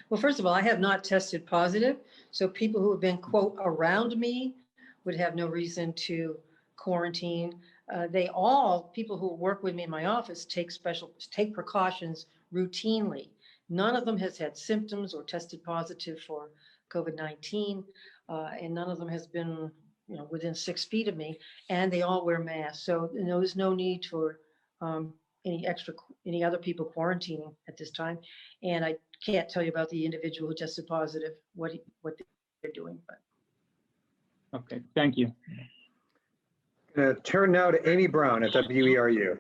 Well, first of all, I have not tested positive. So people who have been, quote, around me would have no reason to quarantine. People who work with me in my office take precautions routinely. None of them has had symptoms or tested positive for COVID-19, and none of them has been, within 6 feet of me, and they all wear masks. So there's no need for any other people quarantining at this time. And I can't tell you about the individual who tested positive, what they're doing. But. Okay, thank you. Turn now to Amy Brown at WERU.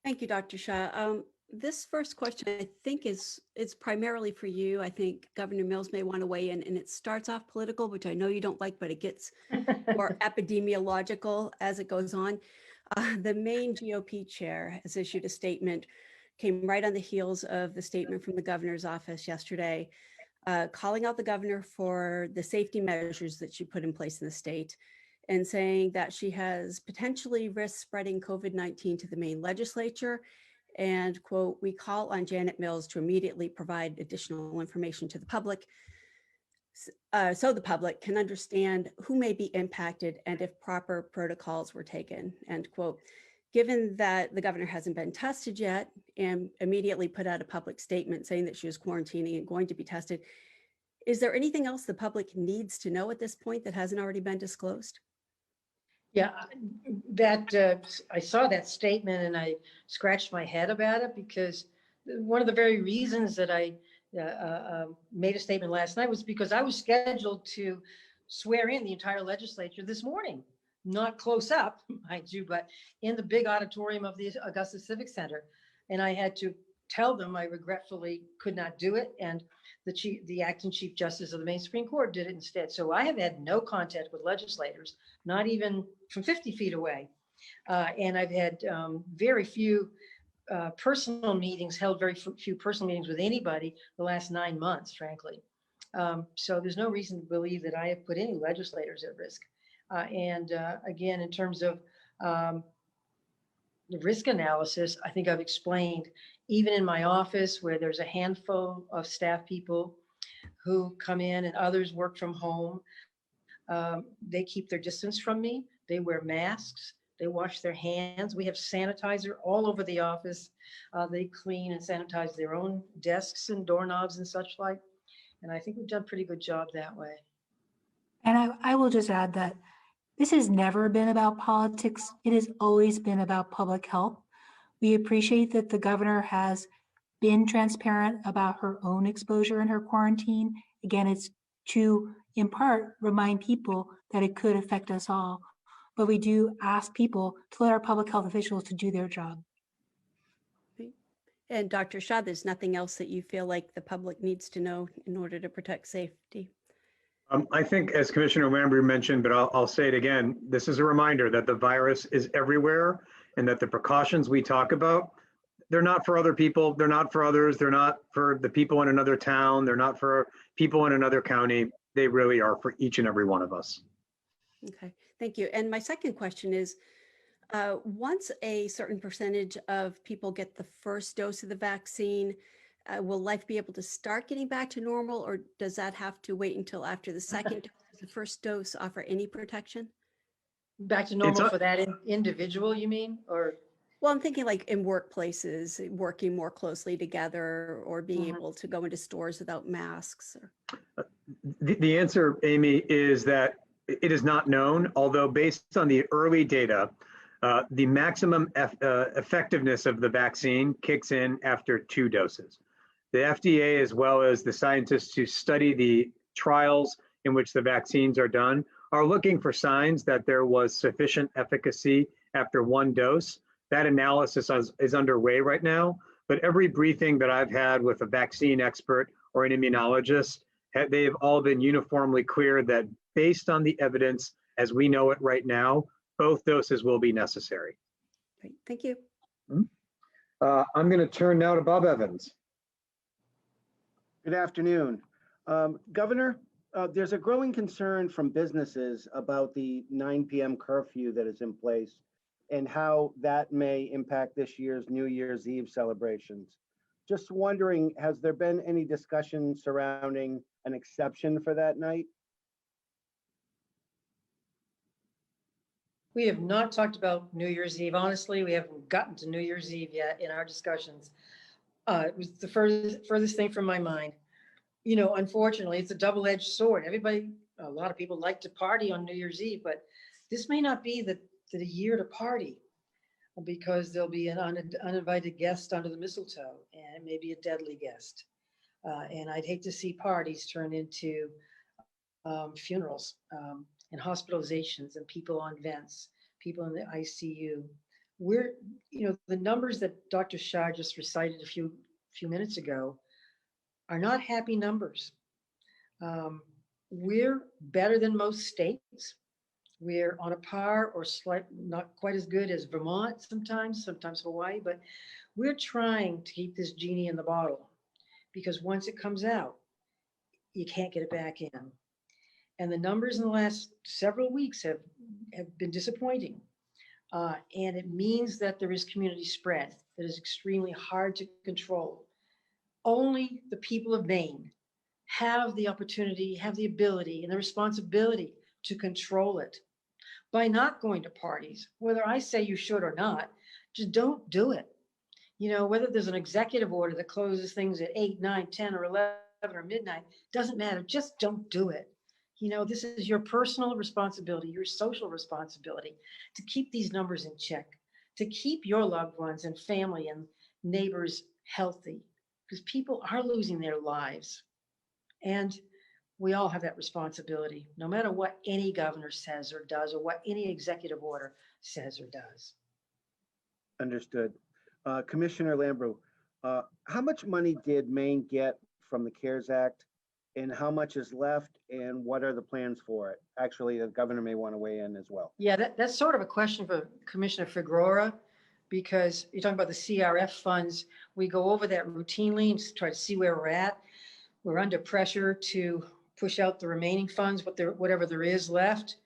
Thank you, Dr. Shah. This first question, I think, is primarily for you. I think Governor Mills may want to weigh in, and it starts off political, which I know you don't like, but it gets more epidemiological as it goes on. The Maine GOP chair has issued a statement, came right on the heels of the statement from the governor's office yesterday, calling out the governor for the safety measures that she put in place in the state and saying that she has potentially risked spreading COVID-19 to the Maine legislature. And quote, "We call on Janet Mills to immediately provide additional information to the public so the public can understand who may be impacted and if proper protocols were taken," end quote. Given that the governor hasn't been tested yet and immediately put out a public statement saying that she was quarantining and going to be tested, is there anything else the public needs to know at this point that hasn't already been disclosed? Yeah, I saw that statement and I scratched my head about it because one of the very reasons that I made a statement last night was because I was scheduled to swear in the entire legislature this morning, not close up, mind you, but in the big auditorium of the Augusta Civic Center. And I had to tell them I regretfully could not do it. And the acting Chief Justice of the Maine Supreme Court did it instead. So I have had no contact with legislators, not even from 50 feet away. And I've had very few personal meetings, held very few personal meetings with anybody the last 9 months, frankly. So there's no reason to believe that I have put any legislators at risk. And again, in terms of the risk analysis, I think I've explained, even in my office where there's a handful of staff people who come in and others work from home, they keep their distance from me. They wear masks. They wash their hands. We have sanitizer all over the office. They clean and sanitize their own desks and doorknobs and such like. And I think we've done a pretty good job that way. And I will just add that this has never been about politics. It has always been about public health. We appreciate that the governor has been transparent about her own exposure in her quarantine. Again, it's to, in part, remind people that it could affect us all. But we do ask people to let our public health officials to do their job. And Dr. Shah, there's nothing else that you feel like the public needs to know in order to protect safety? I think, as Commissioner Lambrew mentioned, but I'll say it again, this is a reminder that the virus is everywhere and that the precautions we talk about, they're not for other people, they're not for others, they're not for the people in another town, they're not for people in another county. They really are for each and every one of us. Okay, thank you. And my second question is, once a certain percentage of people get the first dose of the vaccine, will life be able to start getting back to normal, or does that have to wait until after the second dose? Does the first dose offer any protection? Back to normal for that individual, you mean? Or well, I'm thinking like in workplaces, working more closely together, or being able to go into stores without masks. Or... The answer, Amy, is that it is not known, although based on the early data, the maximum effectiveness of the vaccine kicks in after 2 doses. The FDA, as well as the scientists who study the trials in which the vaccines are done, are looking for signs that there was sufficient efficacy after 1 dose. That analysis is underway right now, but every briefing that I've had with a vaccine expert or an immunologist, they've all been uniformly clear that based on the evidence as we know it right now, both doses will be necessary. Great, thank you. I'm going to turn now to Bob Evans. Good afternoon. Governor, there's a growing concern from businesses about the 9 p.m. curfew that is in place and how that may impact this year's New Year's Eve celebrations. Just wondering, has there been any discussion surrounding an exception for that night? we have not talked about New Year's Eve. Honestly, we haven't gotten to New Year's Eve yet in our discussions. It was the furthest thing from my mind. You know, unfortunately, it's a double-edged sword. A lot of people like to party on New Year's Eve, but this may not be the year to party, because there'll be an uninvited guest under the mistletoe, and maybe a deadly guest. And I'd hate to see parties turn into funerals and hospitalizations and people on vents, people in the ICU. The numbers that Dr. Shah just recited a few minutes ago are not happy numbers. We're better than most states. We're on a par or not quite as good as Vermont sometimes Hawaii, but we're trying to keep this genie in the bottle, because once it comes out, you can't get it back in. And the numbers in the last several weeks have been disappointing. And it means that there is community spread that is extremely hard to control. Only the people of Maine have the opportunity, have the ability and the responsibility to control it by not going to parties. Whether I say you should or not, just don't do it. You know, whether there's an executive order that closes things at 8, 9, 10, or 11 or midnight, doesn't matter. Just don't do it. You know, this is your personal responsibility, your social responsibility to keep these numbers in check, to keep your loved ones and family and neighbors healthy. because people are losing their lives. And we all have that responsibility, no matter what any governor says or does, or what any executive order says or does. Understood. Commissioner Lambrew, how much money did Maine get from the CARES Act, and how much is left, and what are the plans for it? Actually, the governor may want to weigh in as well. Yeah, that's sort of a question for Commissioner Figueroa, because you're talking about the CRF funds. We go over that routinely and try to see where we're at. We're under pressure to push out the remaining funds, whatever there is left.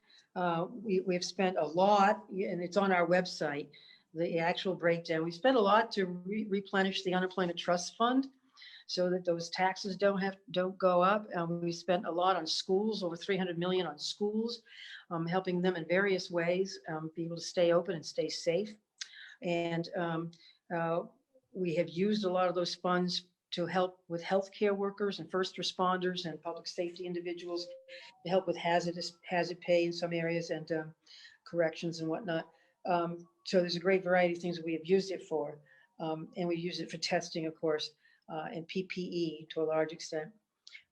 We've spent a lot, and it's on our website, the actual breakdown. We spent a lot to replenish the unemployment trust fund so that those taxes don't go up. We spent a lot on schools, over 300 million on schools, helping them in various ways be able to stay open and stay safe. And we have used a lot of those funds to help with healthcare workers and first responders and public safety individuals, to help with hazard pay in some areas, and corrections and whatnot. So there's a great variety of things that we have used it for. And we use it for testing, of course, and PPE to a large extent.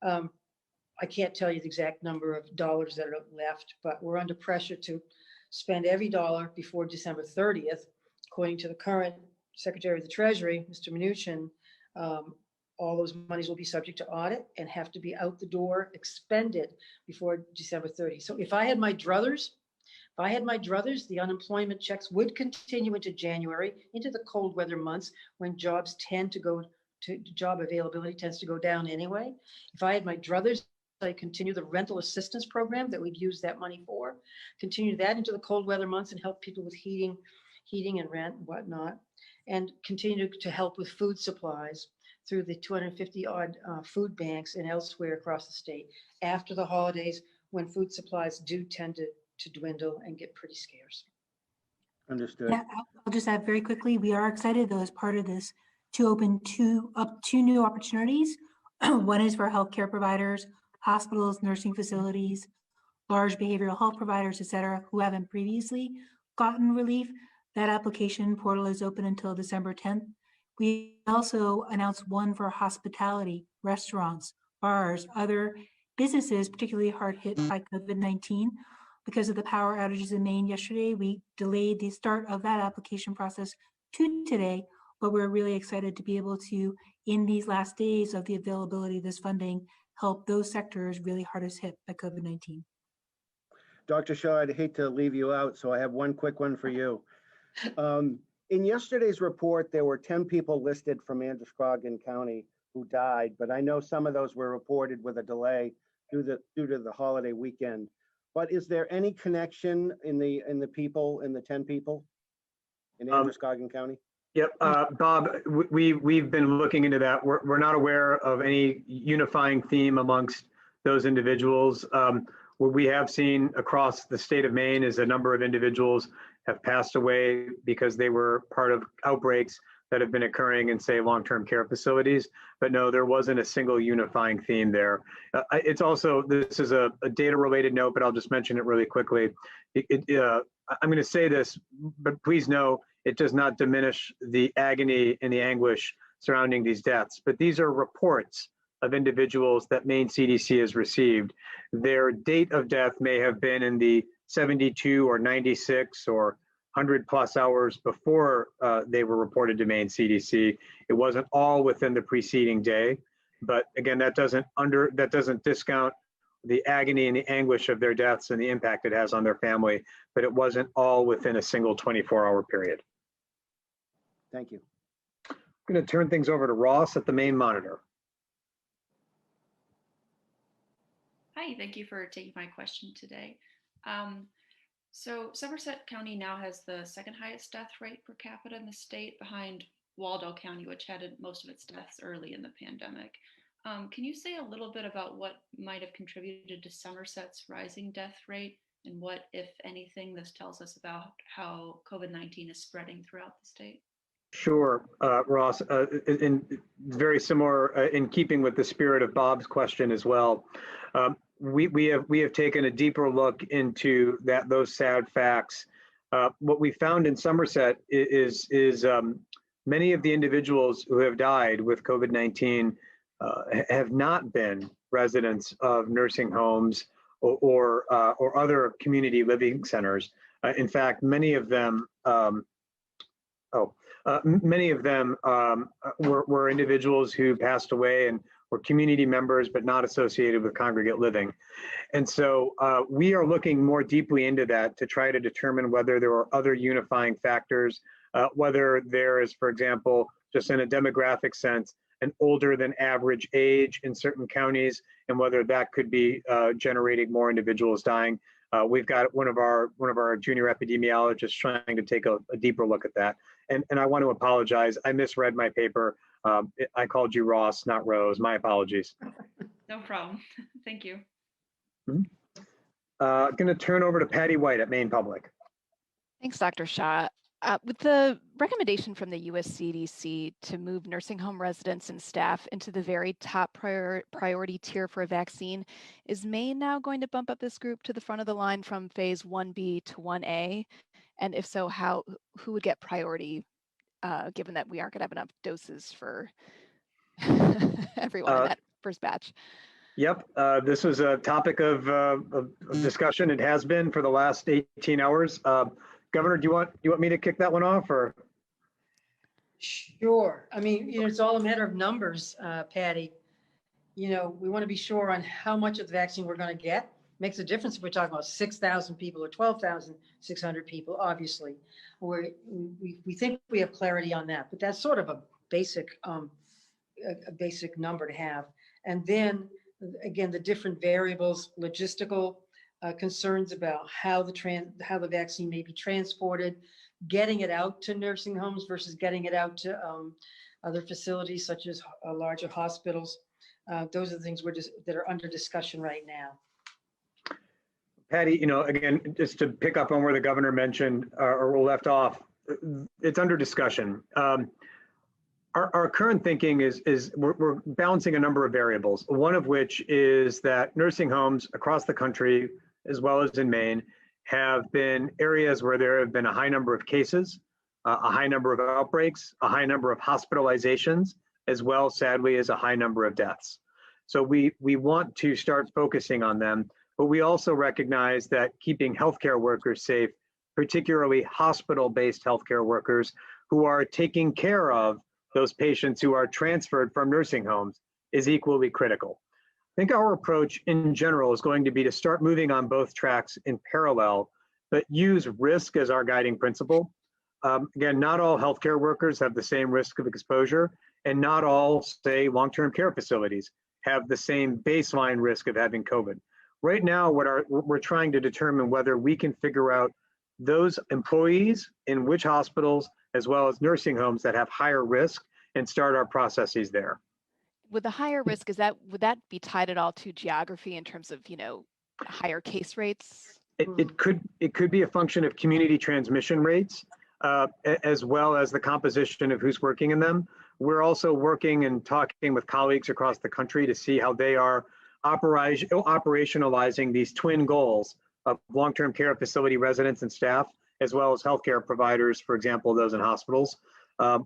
I can't tell you the exact number of dollars that are left, but we're under pressure to spend every dollar before December 30th, according to the current Secretary of the Treasury, Mr. Mnuchin. All those monies will be subject to audit and have to be out the door, expended before December 30. So if I had my druthers, the unemployment checks would continue into January, into the cold weather months when job availability tends to go down anyway. If I had my druthers, I continue the rental assistance program that we've used that money for, continue that into the cold weather months and help people with heating and rent and whatnot, and continue to help with food supplies through the 250 odd food banks and elsewhere across the state after the holidays, when food supplies do tend to dwindle and get pretty scarce. Understood. Yeah, I'll just add very quickly, we are excited though, as part of this, to open two new opportunities. One is for healthcare providers, hospitals, nursing facilities, large behavioral health providers, et cetera, who haven't previously gotten relief. That application portal is open until December 10th. We also announced one for hospitality, restaurants, bars, other businesses, particularly hard hit by COVID-19. Because of the power outages in Maine yesterday, we delayed the start of that application process to today, but we're really excited to be able to, in these last days of the availability of this funding, help those sectors really hardest hit by COVID-19. Dr. Shah, I'd hate to leave you out, so I have one quick one for you. In yesterday's report, there were 10 people listed from Androscoggin County who died, but I know some of those were reported with a delay due to the holiday weekend. But is there any connection in the 10 people in Androscoggin County? Yep, Bob, we've been looking into that. We're not aware of any unifying theme amongst those individuals. What we have seen across the state of Maine is a number of individuals have passed away because they were part of outbreaks that have been occurring in, say, long-term care facilities. But no, there wasn't a single unifying theme there. It's also, this is a data-related note, but I'll just mention it really quickly. I'm going to say this, but please know it does not diminish the agony and the anguish surrounding these deaths. But these are reports of individuals that Maine CDC has received. Their date of death may have been in the 72 or 96 or 100 plus hours before they were reported to Maine CDC. It wasn't all within the preceding day, but again, that doesn't discount the agony and the anguish of their deaths and the impact it has on their family, but it wasn't all within a single 24-hour period. Thank you. I'm going to turn things over to Ross at the Maine Monitor. Hi, thank you for taking my question today. So Somerset County now has the second highest death rate per capita in the state, behind Waldo County, which had most of its deaths early in the pandemic. Can you say a little bit about what might have contributed to Somerset's rising death rate, and what, if anything, this tells us about how COVID-19 is spreading throughout the state? Sure, Ross, in very similar, in keeping with the spirit of Bob's question as well. We have taken a deeper look into those sad facts. What we found in Somerset is many of the individuals who have died with COVID-19 have not been residents of nursing homes or other community living centers. In fact, many of them were individuals who passed away and were community members, but not associated with congregate living. And so we are looking more deeply into that to try to determine whether there are other unifying factors, whether there is, for example, just in a demographic sense, an older than average age in certain counties, and whether that could be generating more individuals dying. We've got one of our junior epidemiologists trying to take a deeper look at that. And I want to apologize. I misread my paper. I called you Ross, not Rose. My apologies. No problem. Thank you. Going to turn over to Patty White at Maine Public. Thanks, Dr. Shah. With the recommendation from the US CDC to move nursing home residents and staff into the very top priority tier for a vaccine, is Maine now going to bump up this group to the front of the line from phase 1B to 1A? And if so, who would get priority, given that we aren't going to have enough doses for everyone in that first batch? Yep, this was a topic of discussion. It has been for the last 18 hours. Governor, do you want me to kick that one off, or? Sure. I mean, it's all a matter of numbers, Patty. We want to be sure on how much of the vaccine we're going to get. Makes a difference if we're talking about 6,000 people or 12,600 people, obviously. We think we have clarity on that, but that's sort of a basic number to have. And then, again, the different variables, logistical concerns about how the vaccine may be transported, getting it out to nursing homes versus getting it out to other facilities such as larger hospitals. Those are the things that are under discussion right now. Patty, again, just to pick up on where the governor mentioned or left off, it's under discussion. Our current thinking is we're balancing a number of variables, one of which is that nursing homes across the country, as well as in Maine, have been areas where there have been a high number of cases, a high number of outbreaks, a high number of hospitalizations, as well, sadly, as a high number of deaths. So we want to start focusing on them, but we also recognize that keeping healthcare workers safe, particularly hospital-based healthcare workers who are taking care of those patients who are transferred from nursing homes, is equally critical. I think our approach in general is going to be to start moving on both tracks in parallel, but use risk as our guiding principle. Again, not all healthcare workers have the same risk of exposure, and not all, say, long-term care facilities have the same baseline risk of having COVID. Right now, we're trying to determine whether we can figure out those employees in which hospitals, as well as nursing homes that have higher risk, and start our processes there. With the higher risk, would that be tied at all to geography in terms of, higher case rates? It could be a function of community transmission rates, as well as the composition of who's working in them. We're also working and talking with colleagues across the country to see how they are operationalizing these twin goals of long-term care facility residents and staff, as well as healthcare providers, for example, those in hospitals.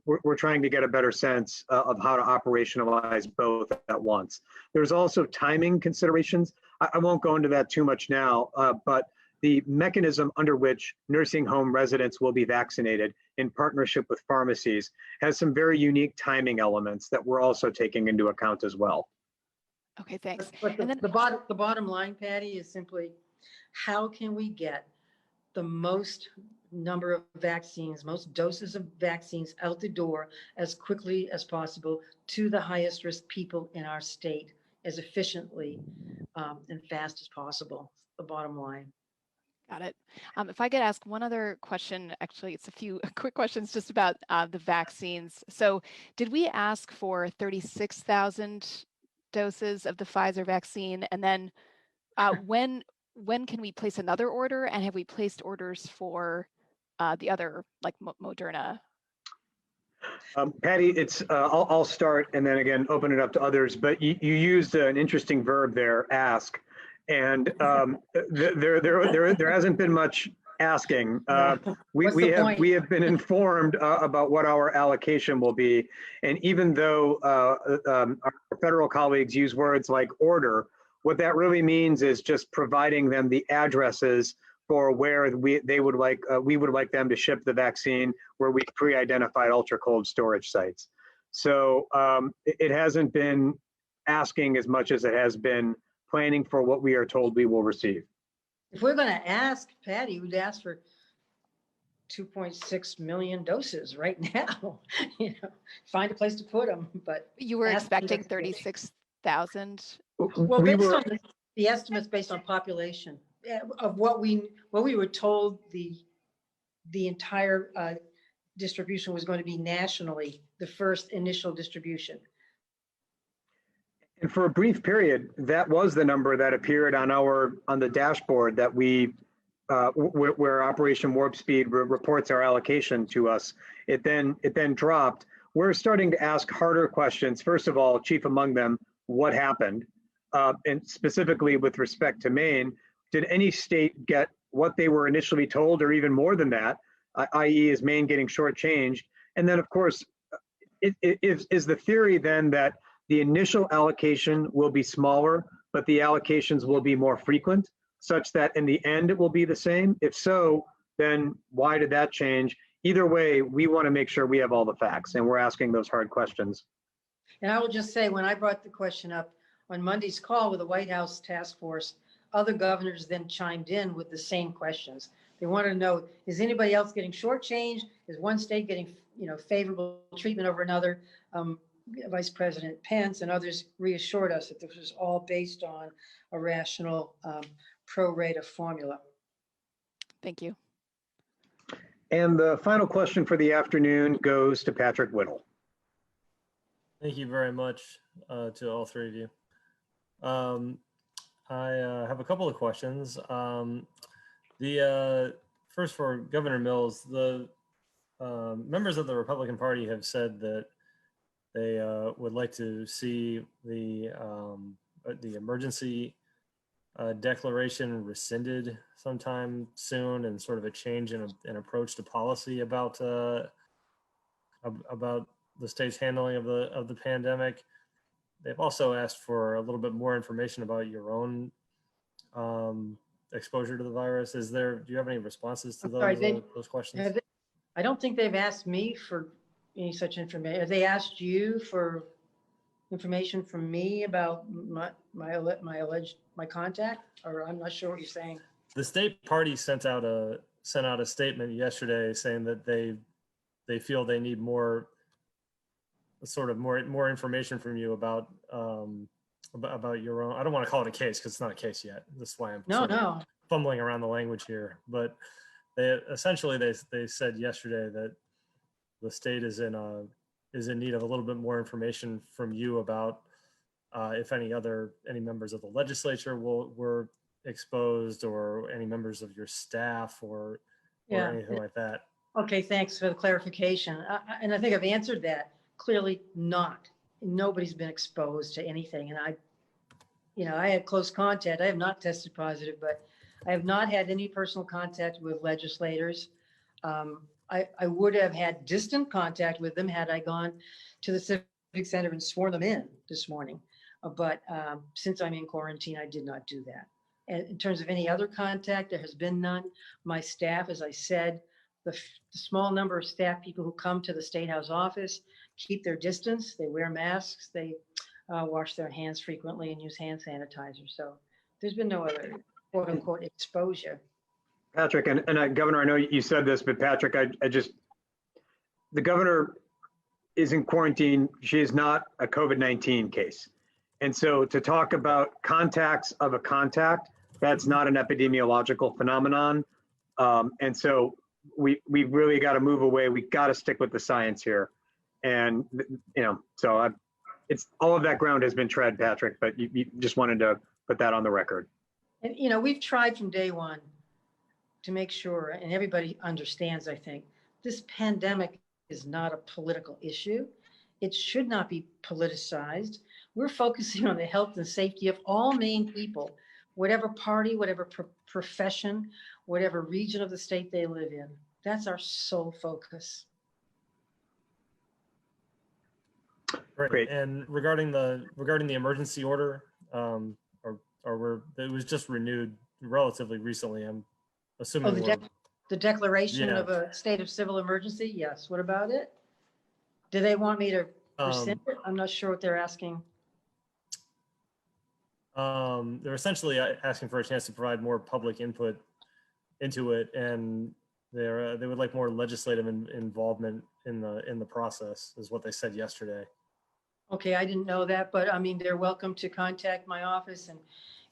We're trying to get a better sense of how to operationalize both at once. There's also timing considerations. I won't go into that too much now, but the mechanism under which nursing home residents will be vaccinated in partnership with pharmacies has some very unique timing elements that we're also taking into account as well. Okay, thanks. But the bottom line, Patty, is simply how can we get the most number of vaccines, most doses of vaccines out the door as quickly as possible to the highest risk people in our state as efficiently and fast as possible. The bottom line. Got it. If I could ask one other question, actually, it's a few quick questions just about the vaccines. So did we ask for 36,000 doses of the Pfizer vaccine? And then when can we place another order? And have we placed orders for the other, like Moderna? Patty, I'll start and then again open it up to others. But you used an interesting verb there, ask, and there hasn't been much asking. We What's the have point? we have been informed about what our allocation will be, and even though our federal colleagues use words like order, what that really means is just providing them the addresses for where we would like them to ship the vaccine, where we pre-identified ultra cold storage sites. So it hasn't been asking as much as it has been planning for what we are told we will receive. If we're going to ask, Patty, we'd ask for 2.6 million doses right now. Find a place to put them. But You were ask them expecting to- 36,000. Well, We based were- on the estimates based on population of what we were told the entire distribution was going to be nationally, the first initial distribution. And for a brief period, that was the number that appeared on the dashboard that we where Operation Warp Speed reports our allocation to us. It then dropped. We're starting to ask harder questions. First of all, chief among them, what happened? And specifically with respect to Maine, did any state get what they were initially told, or even more than that, i.e. is Maine getting shortchanged? And then of course, is the theory then that the initial allocation will be smaller, but the allocations will be more frequent, such that in the end it will be the same? If so, then why did that change? Either way, we want to make sure we have all the facts, and we're asking those hard questions. And I will just say, when I brought the question up on Monday's call with the White House task force, other governors then chimed in with the same questions. They wanted to know, is anybody else getting shortchanged? Is one state getting, favorable treatment over another? Vice President Pence and others reassured us that this was all based on a rational pro rata formula. Thank you. And the final question for the afternoon goes to Patrick Whittle. Thank you very much to all three of you. I have a couple of questions. The first for Governor Mills, the members of the Republican Party have said that they would like to see the emergency declaration rescinded sometime soon, and sort of a change in approach to policy about the state's handling of the pandemic. They've also asked for a little bit more information about your own exposure to the virus. Do you have any responses to those questions? I don't think they've asked me for any such information. Have they asked you for information from me about my contact? Or I'm not sure what you're saying. The state party sent out a statement yesterday saying that they feel they need more information from you about your own. I don't want to call it a case because it's not a case yet. That's why I'm fumbling around the language here. But they said yesterday that the state is in need of a little bit more information from you about if any members of the legislature were exposed, or any members of your staff or anything like that. Okay, thanks for the clarification. And I think I've answered that. Clearly not. Nobody's been exposed to anything. And I had close contact. I have not tested positive, but I have not had any personal contact with legislators. I would have had distant contact with them had I gone to the Civic Center and sworn them in this morning. But since I'm in quarantine, I did not do that. And in terms of any other contact, there has been none. My staff, as I said, the small number of staff people who come to the State House office keep their distance. They wear masks. They wash their hands frequently and use hand sanitizer. So there's been no other quote unquote exposure. Patrick, and Governor, I know you said this, but Patrick, the governor is in quarantine. She is not a COVID-19 case. And so to talk about contacts of a contact, that's not an epidemiological phenomenon. And so we really got to move away. We got to stick with the science here. And, so it's all of that ground has been tread, Patrick, but you just wanted to put that on the record. And, we've tried from day one to make sure, and everybody understands, I think, this pandemic is not a political issue. It should not be politicized. We're focusing on the health and safety of all Maine people, whatever party, whatever profession, whatever region of the state they live in. That's our sole focus. Great. And regarding the emergency order, it was just renewed relatively recently. I'm assuming the declaration Yeah. of a state of civil emergency. Yes. What about it? Do they want me to rescind it? I'm not sure what they're asking. They're essentially asking for a chance to provide more public input into it, and they would like more legislative involvement in the process, is what they said yesterday. Okay, I didn't know that, but I mean, they're welcome to contact my office, and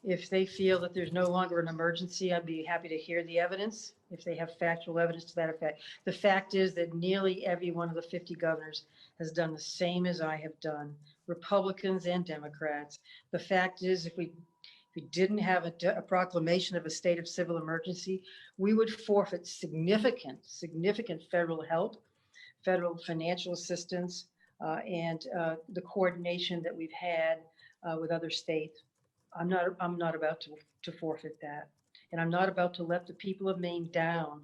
if they feel that there's no longer an emergency, I'd be happy to hear the evidence, if they have factual evidence to that effect. The fact is that nearly every one of the 50 governors has done the same as I have done, Republicans and Democrats. The fact is, if we didn't have a proclamation of a state of civil emergency, we would forfeit significant federal help, federal financial assistance, and the coordination that we've had with other states. I'm not about to forfeit that. And I'm not about to let the people of Maine down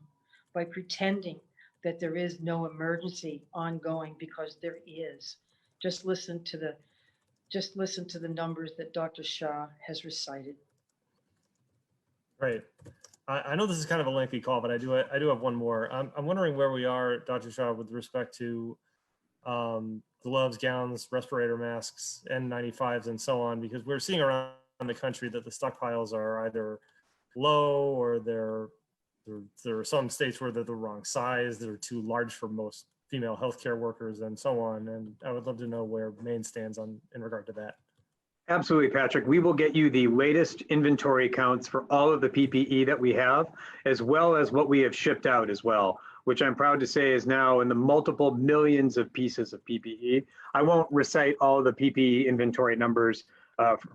by pretending that there is no emergency ongoing, because there is. Just listen to the numbers that Dr. Shah has recited. Right. I know this is kind of a lengthy call, but I do have one more. I'm wondering where we are, Dr. Shah, with respect to gloves, gowns, respirator masks, N95s, and so on, because we're seeing around the country that the stockpiles are either low, or there are some states where they're the wrong size, they're too large for most female healthcare workers, and so on. And I would love to know where Maine stands in regard to that. Absolutely, Patrick. We will get you the latest inventory counts for all of the PPE that we have, as well as what we have shipped out as well, which I'm proud to say is now in the multiple millions of pieces of PPE. I won't recite all of the PPE inventory numbers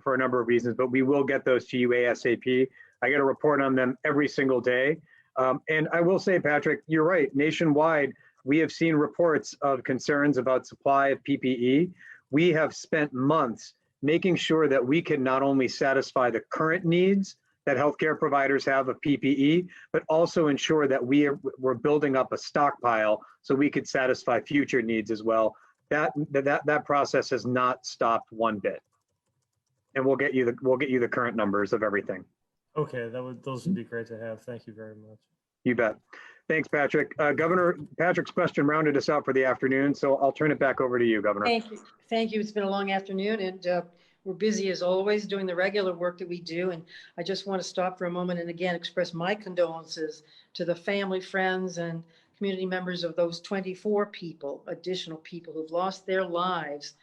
for a number of reasons, but we will get those to you ASAP. I get a report on them every single day. And I will say, Patrick, you're right. Nationwide, we have seen reports of concerns about supply of PPE. We have spent months making sure that we can not only satisfy the current needs that healthcare providers have of PPE, but also ensure that we're building up a stockpile so we could satisfy future needs as well. That process has not stopped one bit. And we'll get you the current numbers of everything. Okay, those would be great to have. Thank you very much. You bet. Thanks, Patrick. Governor, Patrick's question rounded us out for the afternoon, so I'll turn it back over to you, Governor. Thank you. Thank you. It's been a long afternoon, and we're busy as always doing the regular work that we do. And I just want to stop for a moment and again express my condolences to the family, friends, and community members of those 24 additional people who've lost their lives,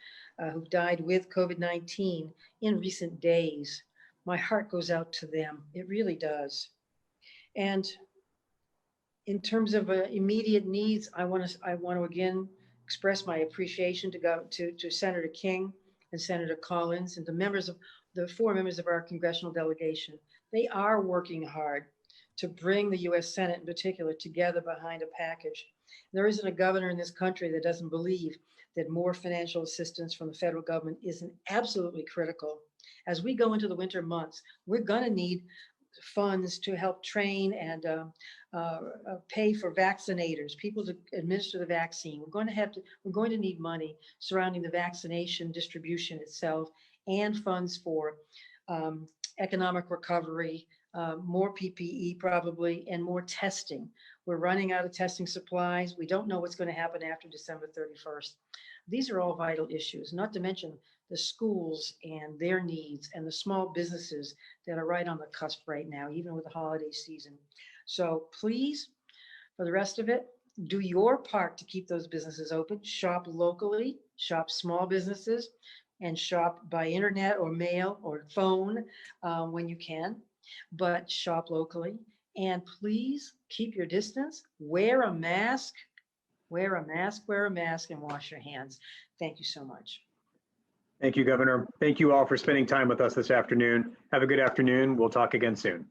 who've died with COVID-19 in recent days. My heart goes out to them. It really does. And in terms of immediate needs, I want to again express my appreciation to Senator King and Senator Collins and the 4 members of our congressional delegation. They are working hard to bring the U.S. Senate in particular together behind a package. There isn't a governor in this country that doesn't believe that more financial assistance from the federal government is absolutely critical. As we go into the winter months, we're going to need funds to help train and pay for vaccinators, people to administer the vaccine. We're going to need money surrounding the vaccination distribution itself, and funds for economic recovery, more PPE probably, and more testing. We're running out of testing supplies. We don't know what's going to happen after December 31st. These are all vital issues, not to mention the schools and their needs, and the small businesses that are right on the cusp right now, even with the holiday season. So please, for the rest of it, do your part to keep those businesses open. Shop locally, shop small businesses, and shop by internet or mail or phone when you can, but shop locally. And please keep your distance, wear a mask, and wash your hands. Thank you so much. Thank you, Governor. Thank you all for spending time with us this afternoon. Have a good afternoon. We'll talk again soon.